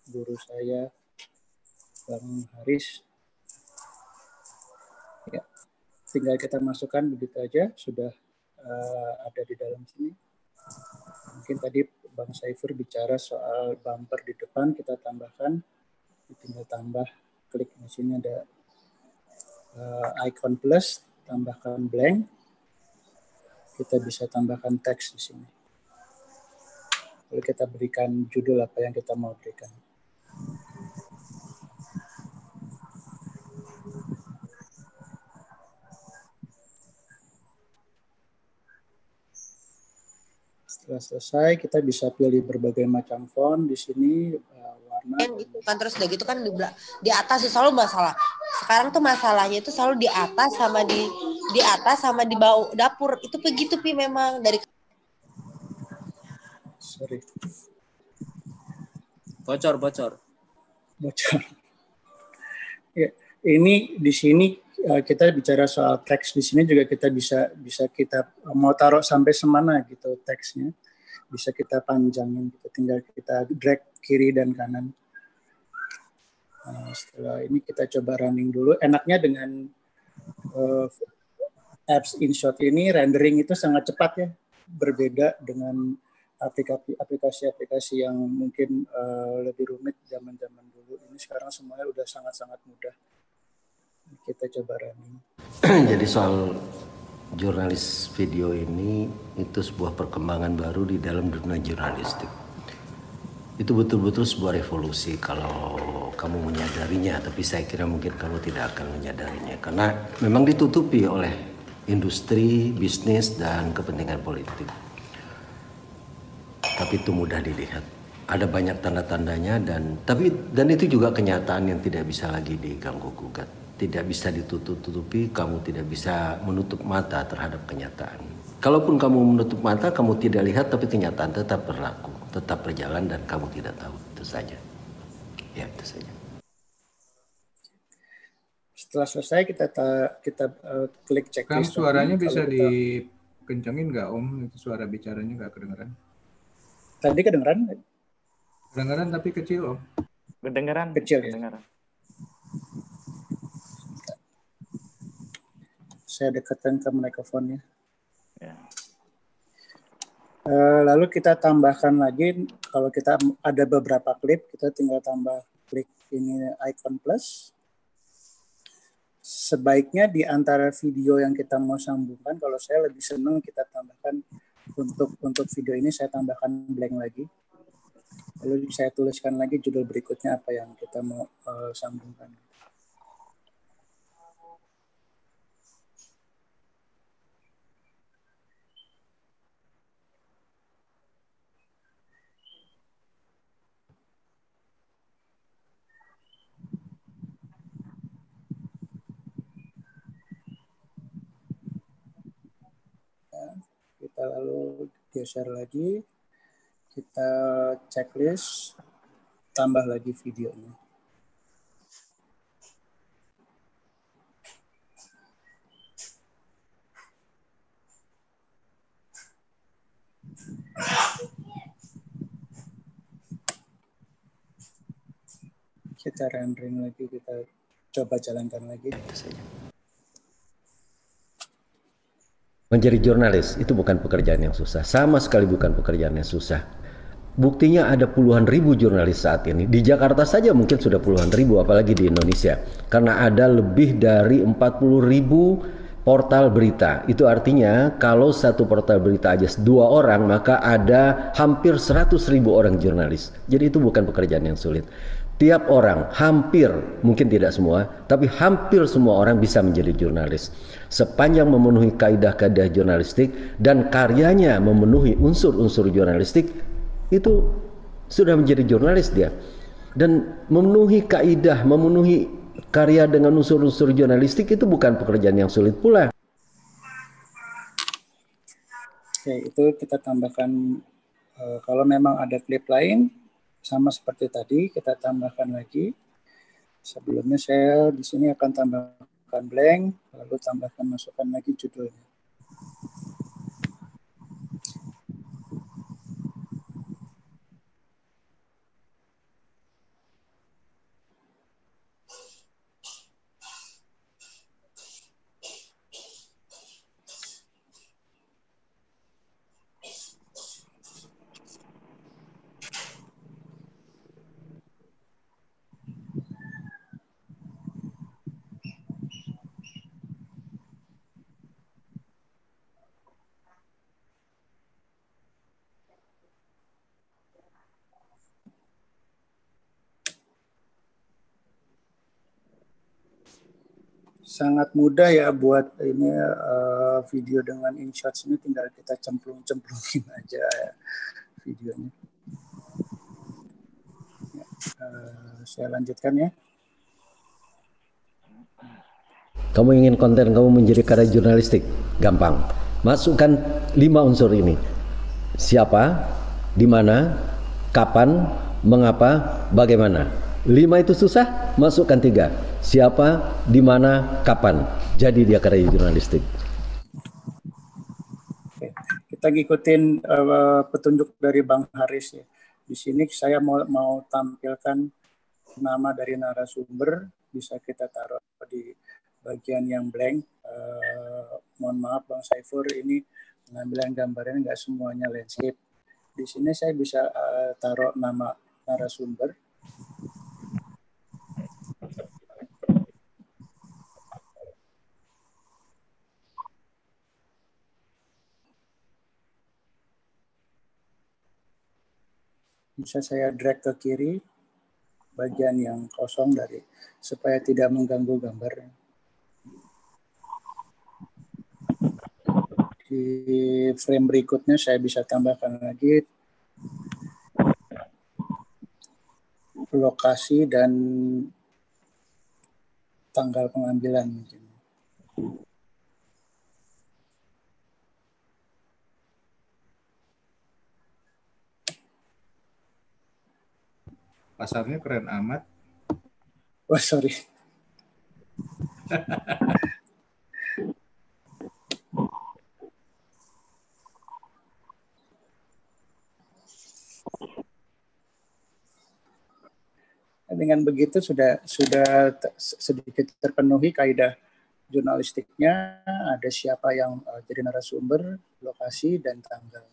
guru saya, Bang Haris. Ya, tinggal kita masukkan begitu aja, sudah ada di dalam sini. Mungkin tadi Bang Syaifer bicara soal bumper di depan, kita tambahkan, tinggal tambah, klik di sini ada icon plus, tambahkan blank, kita bisa tambahkan teks di sini. Lalu kita berikan judul apa yang kita mau berikan. Setelah selesai, kita bisa pilih berbagai macam font di sini, warna. Itu kan terus udah gitu kan di atas selalu masalah. Sekarang tuh masalahnya itu selalu di atas sama di atas sama di bawah dapur. Itu begitu Pi memang dari. Sorry. Bocor. Ya, ini di sini kita bicara soal teks, di sini juga kita bisa kita mau taruh sampai semana gitu teksnya, bisa kita panjangin, gitu. Tinggal kita drag kiri dan kanan. Nah, setelah ini kita coba running dulu. Enaknya dengan apps InShot ini rendering itu sangat cepat ya, berbeda dengan aplikasi-aplikasi yang mungkin lebih rumit zaman-zaman dulu. Ini sekarang semuanya udah sangat-sangat mudah. Kita coba running. Jadi soal jurnalis video ini itu sebuah perkembangan baru di dalam dunia jurnalistik. Itu betul-betul sebuah revolusi kalau kamu menyadarinya, tapi saya kira mungkin kamu tidak akan menyadarinya karena memang ditutupi oleh industri, bisnis, dan kepentingan politik. Tapi itu mudah dilihat. Ada banyak tanda-tandanya dan itu juga kenyataan yang tidak bisa lagi diganggu gugat. Tidak bisa ditutup-tutupi, kamu tidak bisa menutup mata terhadap kenyataan. Kalaupun kamu menutup mata, kamu tidak lihat, tapi kenyataan tetap berlaku, tetap berjalan dan kamu tidak tahu. Itu saja. Ya, itu saja. Setelah selesai kita klik checklist. Kan suaranya bisa dikencengin nggak Om? Itu suara bicaranya nggak kedengeran. Tadi kedengeran? Kedengeran tapi kecil Om. Kedengeran. Kecil ya? Kedengeran. Saya dekatkan ke mikrofonnya. Ya. Lalu kita tambahkan lagi, kalau kita ada beberapa klip, kita tinggal tambah klik ini icon plus. Sebaiknya di antara video yang kita mau sambungkan, kalau saya lebih senang kita tambahkan untuk video ini saya tambahkan blank lagi. Lalu saya tuliskan lagi judul berikutnya apa yang kita mau sambungkan. Kita lalu geser lagi, kita checklist, tambah lagi videonya. Kita rendering lagi, kita coba jalankan lagi. Menjadi jurnalis itu bukan pekerjaan yang susah, sama sekali bukan pekerjaan yang susah. Buktinya ada puluhan ribu jurnalis saat ini. Di Jakarta saja mungkin sudah puluhan ribu, apalagi di Indonesia. Karena ada lebih dari 40 ribu portal berita. Itu artinya kalau satu portal berita aja 2 orang, maka ada hampir 100 ribu orang jurnalis. Jadi itu bukan pekerjaan yang sulit. Tiap orang, hampir, mungkin tidak semua, tapi hampir semua orang bisa menjadi jurnalis. Sepanjang memenuhi kaidah-kaidah jurnalistik dan karyanya memenuhi unsur-unsur jurnalistik, itu sudah menjadi jurnalis dia. Dan memenuhi kaidah, memenuhi karya dengan unsur-unsur jurnalistik itu bukan pekerjaan yang sulit pula. Oke, itu kita tambahkan kalau memang ada klip lain sama seperti tadi kita tambahkan lagi. Sebelumnya saya di sini akan tambahkan blank, lalu tambahkan masukkan lagi judulnya. Sangat mudah ya buat ini video dengan InShots ini, tinggal kita cemplungin aja ya, videonya. Ya, saya lanjutkan ya. Kamu ingin konten kamu menjadi karya jurnalistik? Gampang. Masukkan 5 unsur ini. Siapa, di mana, kapan, mengapa, bagaimana. 5 itu susah, masukkan 3. Siapa, di mana, kapan. Jadi dia karya jurnalistik. Oke. Kita ngikutin petunjuk dari Bang Haris ya. Di sini saya mau tampilkan nama dari narasumber, bisa kita taruh di bagian yang blank. Mohon maaf Bang Saifur, ini pengambilan gambarnya nggak semuanya landscape. Di sini saya bisa taruh nama narasumber. Bisa saya drag ke kiri bagian yang kosong dari supaya tidak mengganggu gambarnya. Di frame berikutnya saya bisa tambahkan lagi lokasi dan tanggal pengambilan mungkin. Pasarnya keren amat. Wah, sorry. Dengan begitu sudah sedikit terpenuhi kaidah jurnalistiknya, ada siapa yang jadi narasumber, lokasi, dan tanggal.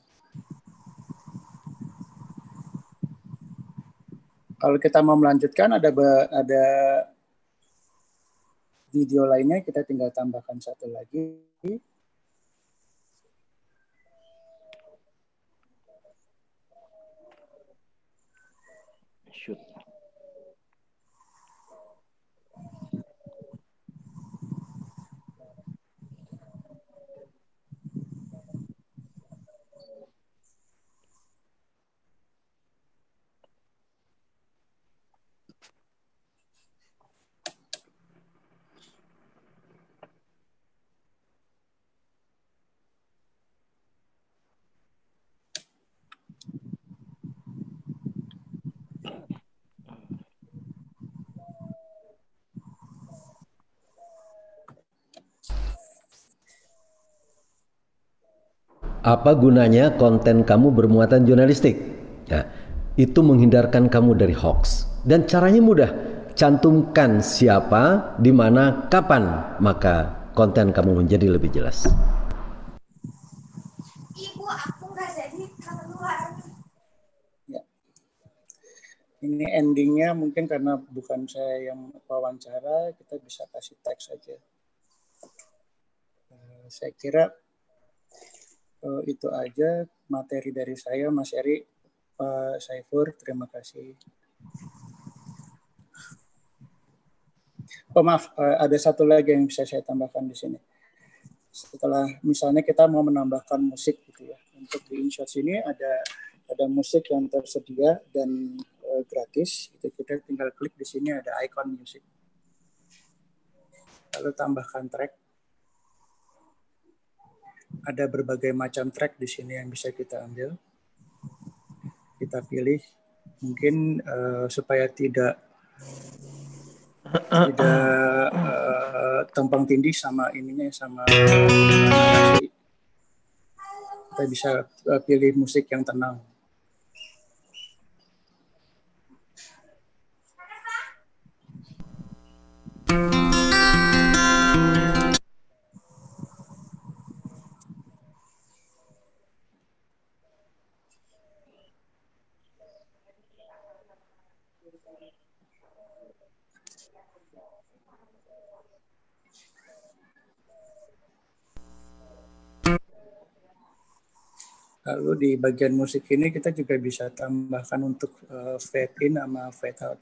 Kalau kita mau melanjutkan, ada video lainnya, kita tinggal tambahkan satu lagi. Shoot. Apa gunanya konten kamu bermuatan jurnalistik? Nah, itu menghindarkan kamu dari hoax. Dan caranya mudah. Cantumkan siapa, di mana, kapan, maka konten kamu menjadi lebih jelas. Ibu, aku nggak jadi keluar. Ya. Ini endingnya mungkin karena bukan saya yang wawancara, kita bisa kasih teks saja. Saya kira itu aja materi dari saya, Mas Eri, Pak Saifur, terima kasih. Oh maaf, ada satu lagi yang bisa saya tambahkan di sini. Setelah misalnya kita mau menambahkan musik gitu ya, untuk di InShots ini ada ada musik yang tersedia dan gratis. Itu kita tinggal klik di sini ada icon musik. Lalu tambahkan track. Ada berbagai macam track di sini yang bisa kita ambil. Kita pilih. Mungkin supaya tidak tumpang tindih sama ininya, sama narasi. Kita bisa pilih musik yang tenang. Lalu di bagian musik ini kita juga bisa tambahkan untuk fade in sama fade out.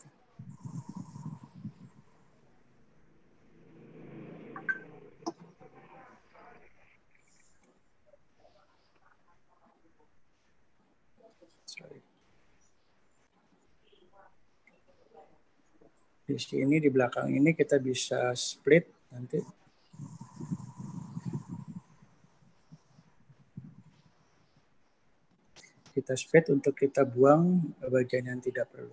Di sini di belakang ini kita bisa split nanti. Kita split untuk kita buang bagian yang tidak perlu.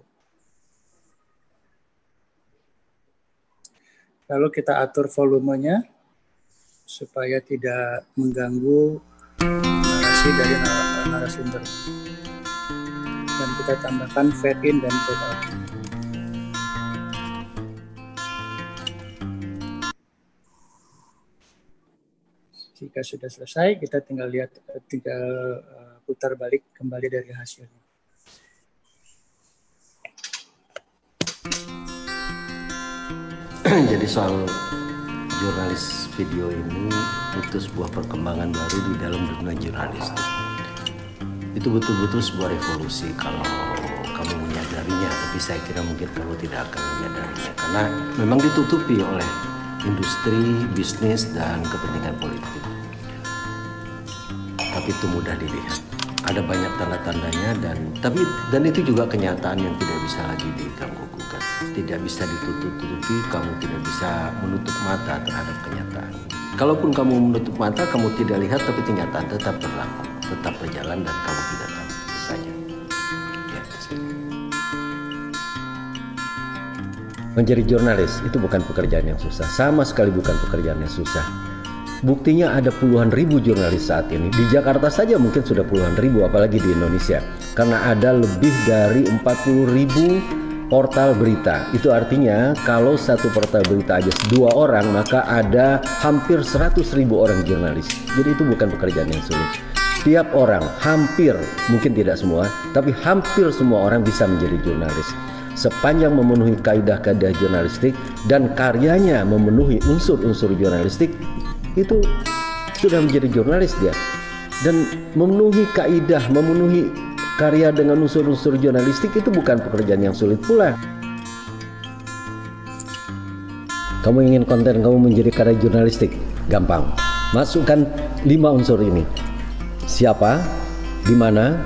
Lalu kita atur volumenya supaya tidak mengganggu narasi dari narasumber. Dan kita tambahkan fade in dan fade out. Jika sudah selesai, kita tinggal putar balik kembali dari hasilnya. Jadi soal jurnalis video ini itu sebuah perkembangan baru di dalam dunia jurnalistik. Itu betul-betul sebuah revolusi kalau kamu menyadarinya, tapi saya kira mungkin kamu tidak akan menyadarinya karena memang ditutupi oleh industri, bisnis, dan kepentingan politik. Tapi itu mudah dilihat. Ada banyak tanda-tandanya dan itu juga kenyataan yang tidak bisa lagi diganggu gugat, tidak bisa ditutup-tutupi. Kamu tidak bisa menutup mata terhadap kenyataan. Kalaupun kamu menutup mata, kamu tidak lihat, tapi kenyataan tetap berlaku, tetap berjalan dan kamu tidak tahu. Itu saja. Ya, itu saja. Menjadi jurnalis itu bukan pekerjaan yang susah, sama sekali bukan pekerjaan yang susah. Buktinya ada puluhan ribu jurnalis saat ini. Di Jakarta saja mungkin sudah puluhan ribu, apalagi di Indonesia. Karena ada lebih dari 40.000 portal berita. Itu artinya kalau satu portal berita aja 2 orang, maka ada hampir 100.000 orang jurnalis. Jadi itu bukan pekerjaan yang sulit. Tiap orang, hampir, mungkin tidak semua, tapi hampir semua orang bisa menjadi jurnalis. Sepanjang memenuhi kaidah-kaidah jurnalistik dan karyanya memenuhi unsur-unsur jurnalistik, itu sudah menjadi jurnalis dia. Dan memenuhi kaidah, memenuhi karya dengan unsur-unsur jurnalistik itu bukan pekerjaan yang sulit pula. Kamu ingin konten kamu menjadi karya jurnalistik? Gampang. Masukkan 5 unsur ini. Siapa, di mana,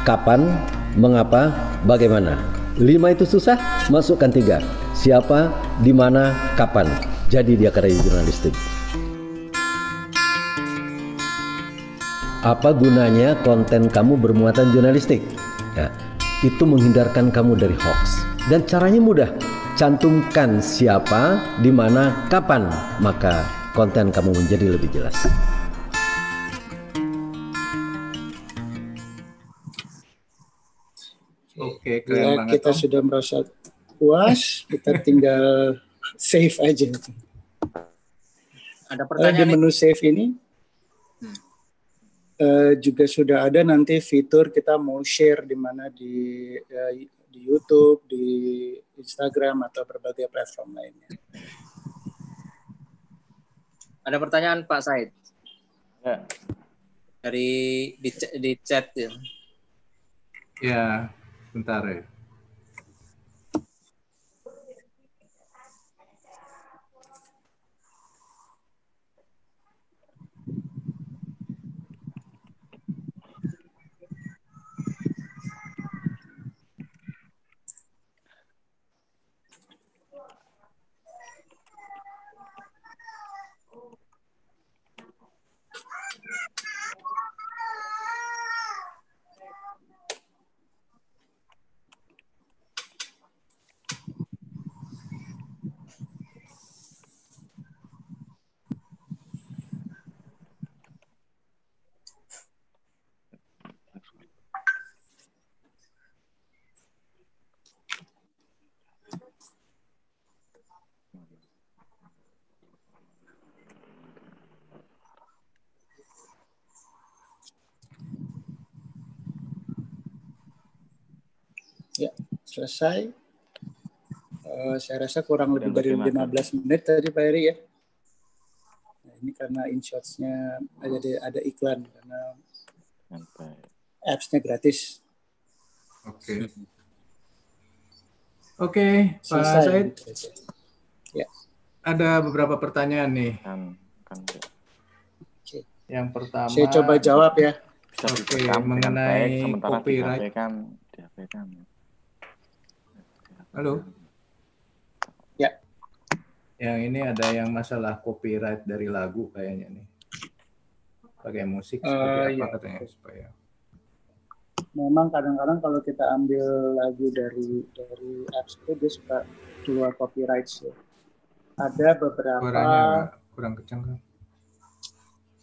kapan, mengapa, bagaimana. 5 itu susah, masukkan 3. Siapa, di mana, kapan. Jadi dia karya jurnalistik. Apa gunanya konten kamu bermuatan jurnalistik? Ya, itu menghindarkan kamu dari hoax. Dan caranya mudah. Cantumkan siapa, di mana, kapan, maka konten kamu menjadi lebih jelas. Oke, keren ya, banget. Kita sudah merasa puas, kita tinggal save aja. Ada pertanyaan di menu save ini juga sudah ada nanti fitur kita mau share di mana di YouTube, di Instagram atau berbagai platform lainnya. Ada pertanyaan Pak Said? Ya. Dari di chat ya. Ya, bentar ya. Ya, selesai. Saya rasa kurang lebih dari 15 menit tadi Pak Eri ya. Nah, ini karena InShots-nya ada iklan karena apps-nya gratis. Oke. Oke, Pak Said. Ya. Ada beberapa pertanyaan nih. Oke. Yang pertama. Saya coba jawab ya. Oke, mengenai copyright. Halo. Ya. Yang ini ada yang masalah copyright dari lagu kayaknya nih. Pakai musik seperti apa ya. katanya supaya. Memang kadang-kadang kalau kita ambil lagu dari apps itu dia suka keluar copyright. Ada beberapa. Suaranya agak kurang kencang kan?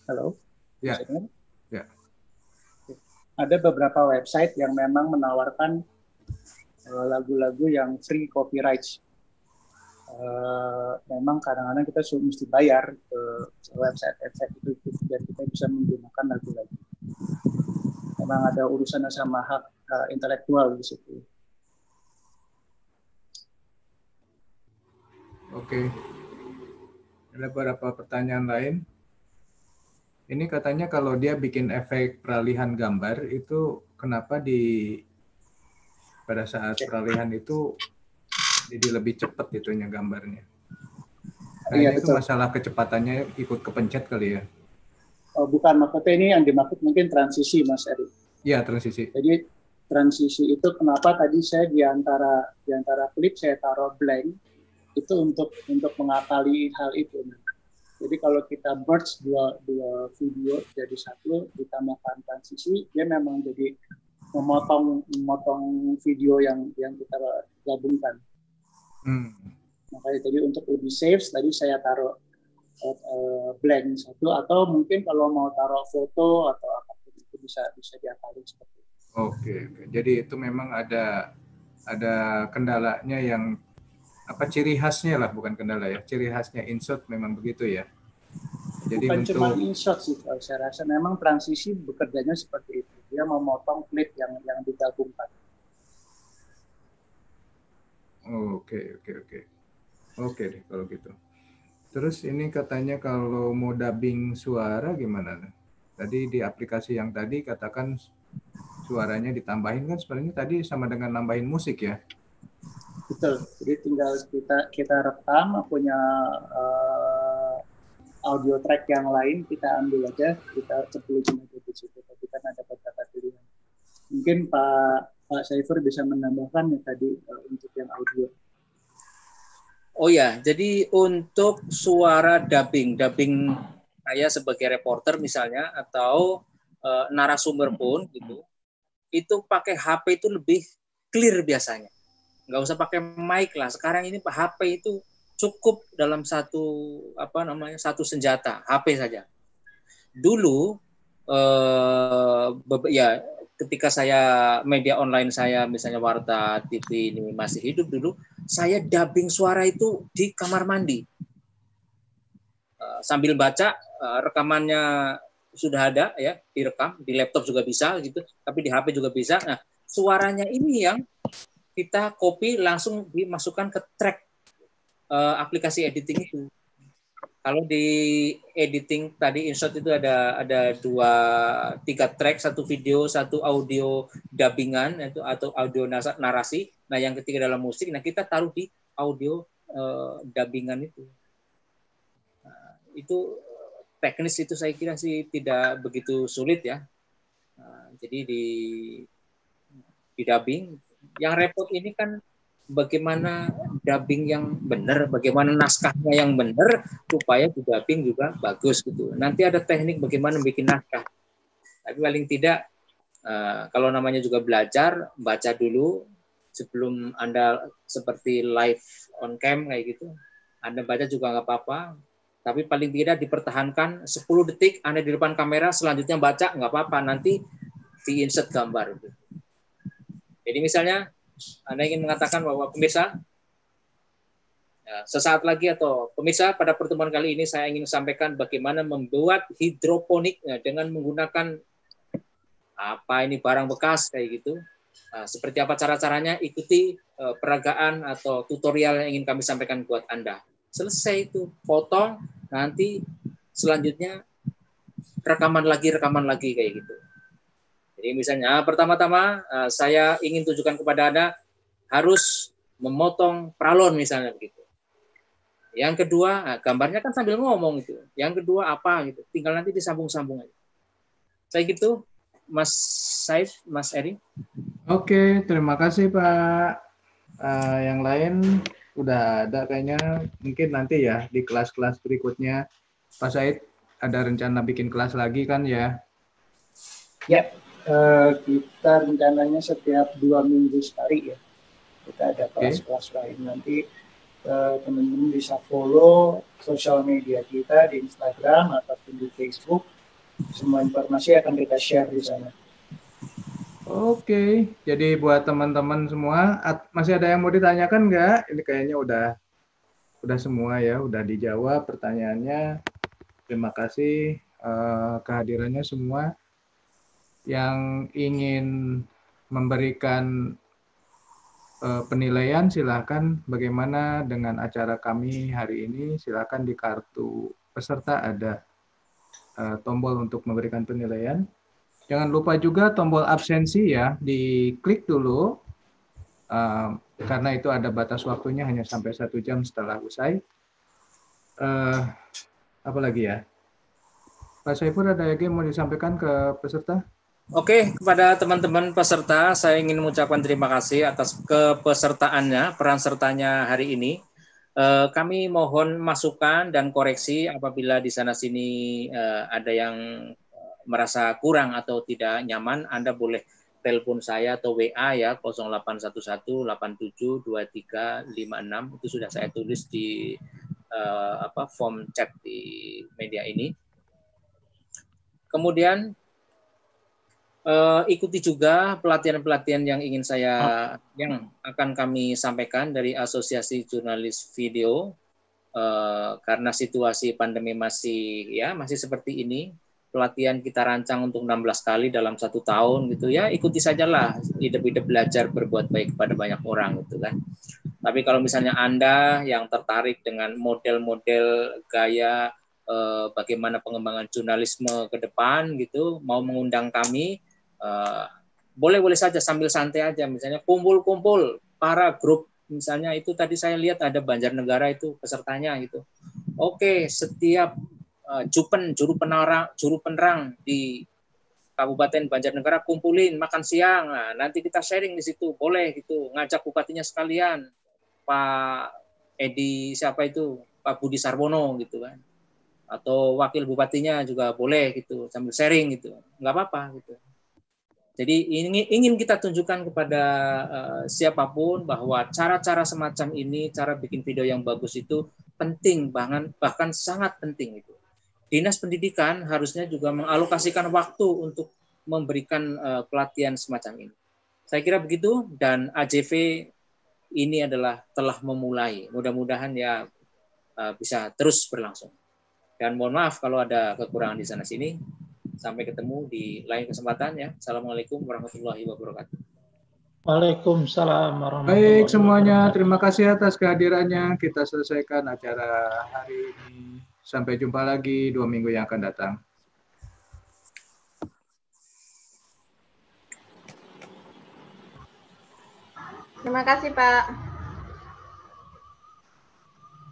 Halo. Ya. Ya. Ada beberapa website yang memang menawarkan lagu-lagu yang free copyright. Memang kadang-kadang kita mesti bayar ke website itu biar kita bisa menggunakan lagu-lagu. Memang ada urusannya sama hak intelektual di situ. Oke. Ada beberapa pertanyaan lain. Ini katanya kalau dia bikin efek peralihan gambar itu kenapa pada saat peralihan itu jadi lebih cepat itunya gambarnya. Nah, iya, ini itu masalah kecepatannya ikut kepencet kali ya. Oh, bukan, maksudnya ini yang dimaksud mungkin transisi, Mas Eri. Iya, transisi. Jadi transisi itu kenapa tadi saya di antara klip saya taruh blank itu untuk mengakali hal itu. Jadi kalau kita merge dua video jadi satu ditambahkan transisi, dia memang jadi memotong video yang kita gabungkan. Makanya tadi untuk lebih safe tadi saya taruh blank satu, atau mungkin kalau mau taruh foto atau apapun itu bisa diakali seperti itu. Oke. Jadi itu memang ada kendalanya yang ciri khasnya lah, bukan kendala ya. Ciri khasnya InShot memang begitu ya. Jadi bukan cuma InShot sih, saya rasa memang transisi bekerjanya seperti itu. Dia memotong klip yang digabungkan. Oke deh kalau gitu. Terus ini katanya kalau mau dubbing suara gimana? Tadi di aplikasi yang tadi katakan suaranya ditambahin, kan sebenarnya tadi sama dengan nambahin musik ya? Betul. Jadi tinggal kita rekam punya audio track yang lain, kita ambil aja, kita cemplungin aja di situ. Tapi kan ada beberapa pilihan. Mungkin Pak Saifur bisa menambahkan ya tadi untuk yang audio. Oh ya, jadi untuk suara dubbing saya sebagai reporter misalnya atau narasumber pun gitu, itu pakai HP itu lebih clear biasanya. Nggak usah pakai mic lah. Sekarang ini HP itu cukup dalam satu senjata, HP saja. Dulu ketika saya media online saya misalnya Warta TV ini masih hidup dulu, saya dubbing suara itu di kamar mandi sambil baca, rekamannya sudah ada ya, direkam di laptop juga bisa gitu, tapi di HP juga bisa. Nah, suaranya ini yang kita copy langsung dimasukkan ke track aplikasi editing itu. Kalau di editing tadi InShot itu ada 2-3 track, satu video, satu audio dubbingan atau audio narasi. Nah, yang ketiga dalam musik. Nah, kita taruh di audio dubbingan itu. Nah, itu teknis itu saya kira sih tidak begitu sulit ya. Nah, jadi di dubbing yang repot ini kan bagaimana dubbing yang benar, bagaimana naskahnya yang benar supaya di dubbing juga bagus gitu. Nanti ada teknik bagaimana bikin naskah. Tapi paling tidak kalau namanya juga belajar, baca dulu sebelum Anda seperti live on cam kayak gitu. Anda baca juga nggak apa-apa. Tapi paling tidak dipertahankan 10 detik Anda di depan kamera, selanjutnya baca nggak apa-apa. Nanti di-insert gambar. Jadi misalnya Anda ingin mengatakan bahwa pemirsa, sesaat lagi atau pemirsa pada pertemuan kali ini saya ingin sampaikan bagaimana membuat hidroponik dengan menggunakan barang bekas kayak gitu. seperti apa cara-caranya, ikuti peragaan atau tutorial yang ingin kami sampaikan buat Anda. Selesai itu, potong, nanti selanjutnya rekaman lagi kayak gitu. Jadi misalnya pertama-tama saya ingin tunjukkan kepada Anda harus memotong pralon misalnya begitu. Yang kedua, gambarnya kan sambil ngomong itu. Yang kedua apa gitu. Tinggal nanti disambung-sambung aja. Saya gitu, Mas Saif, Mas Eri. Oke, terima kasih Pak. Yang lain udah ada kayaknya. Mungkin nanti ya di kelas-kelas berikutnya. Pak Said ada rencana bikin kelas lagi kan ya? Ya, kita rencananya setiap 2 minggu sekali ya. Kita ada kelas-kelas lain nanti. Teman-teman bisa follow sosial media kita di Instagram ataupun di Facebook. Semua informasi akan kita share di sana. Oke, jadi buat teman-teman semua, masih ada yang mau ditanyakan nggak? Ini kayaknya udah semua ya, udah dijawab pertanyaannya. Terima kasih kehadirannya semua. Yang ingin memberikan penilaian silakan. Bagaimana dengan acara kami hari ini, silakan di kartu peserta ada tombol untuk memberikan penilaian. Jangan lupa juga tombol absensi ya, diklik dulu karena itu ada batas waktunya hanya sampai 1 jam setelah usai. Apa lagi ya? Pak Saiful, ada lagi yang mau disampaikan ke peserta? Oke, kepada teman-teman peserta, saya ingin mengucapkan terima kasih atas kepesertaannya, peran sertanya hari ini. Kami mohon masukan dan koreksi apabila di sana-sini ada yang merasa kurang atau tidak nyaman. Anda boleh telepon saya atau WA ya, 0811872356. Itu sudah saya tulis di form chat di media ini. Kemudian ikuti juga pelatihan-pelatihan yang yang akan kami sampaikan dari Asosiasi Jurnalis Video karena situasi pandemi masih seperti ini. Pelatihan kita rancang untuk 16 kali dalam 1 tahun gitu ya, ikuti sajalah ide-ide belajar berbuat baik kepada banyak orang gitu kan. Tapi kalau misalnya Anda yang tertarik dengan model-model gaya bagaimana pengembangan jurnalisme ke depan gitu, mau mengundang kami, boleh saja sambil santai aja, misalnya kumpul-kumpul para grup, misalnya itu tadi saya lihat ada Banjarnegara itu pesertanya gitu. Oke, setiap juru penerang di Kabupaten Banjarnegara kumpulin makan siang, nah, nanti kita sharing di situ, boleh gitu, ngajak bupatinya sekalian, Pak Edi siapa itu, Pak Budi Sarwono gitu kan, atau wakil bupatinya juga boleh gitu, sambil sharing gitu, nggak apa-apa gitu. Jadi ingin kita tunjukkan kepada siapapun bahwa cara-cara semacam ini, cara bikin video yang bagus itu penting, bahkan sangat penting itu. Dinas Pendidikan harusnya juga mengalokasikan waktu untuk memberikan pelatihan semacam ini. Saya kira begitu, dan AJV ini telah memulai. Mudah-mudahan ya bisa terus berlangsung. Dan mohon maaf kalau ada kekurangan di sana-sini. Sampai ketemu di lain kesempatan ya. Assalamualaikum warahmatullahi wabarakatuh. Waalaikumsalam warahmatullahi wabarakatuh. Baik semuanya, terima kasih atas kehadirannya. Kita selesaikan acara hari ini. Sampai jumpa lagi 2 minggu yang akan datang. Terima kasih Pak.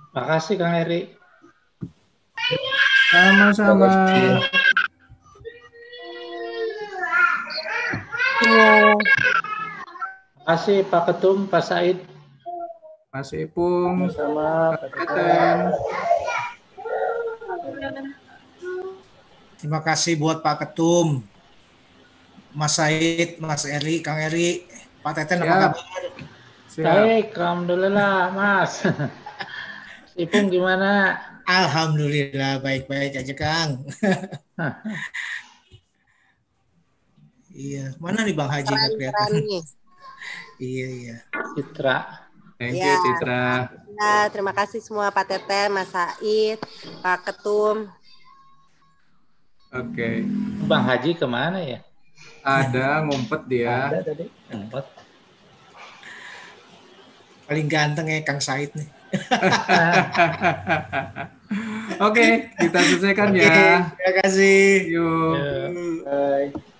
Terima kasih Kang Eri. Sama-sama. Terima kasih Pak Ketum, Pak Said. Mas Ipung, Sama Pak Teten. Terima kasih buat Pak Ketum, Mas Said, Mas Eri, Kang Eri, Pak Teten, apa kabar? Baik, alhamdulillah Mas. Ipung gimana? Alhamdulillah baik-baik aja Kang. Iya, mana nih Bang Haji nggak kelihatan? Iya. Citra. Thank you Citra. Ya, terima kasih semua Pak Teten, Mas Said, Pak Ketum. Oke. Bang Haji kemana ya? Ada ngumpet dia. Ada tadi ngumpet. Paling ganteng ya Kang Said nih. Oke, kita selesaikan ya. Terima kasih. Yuk. Ya. Bye.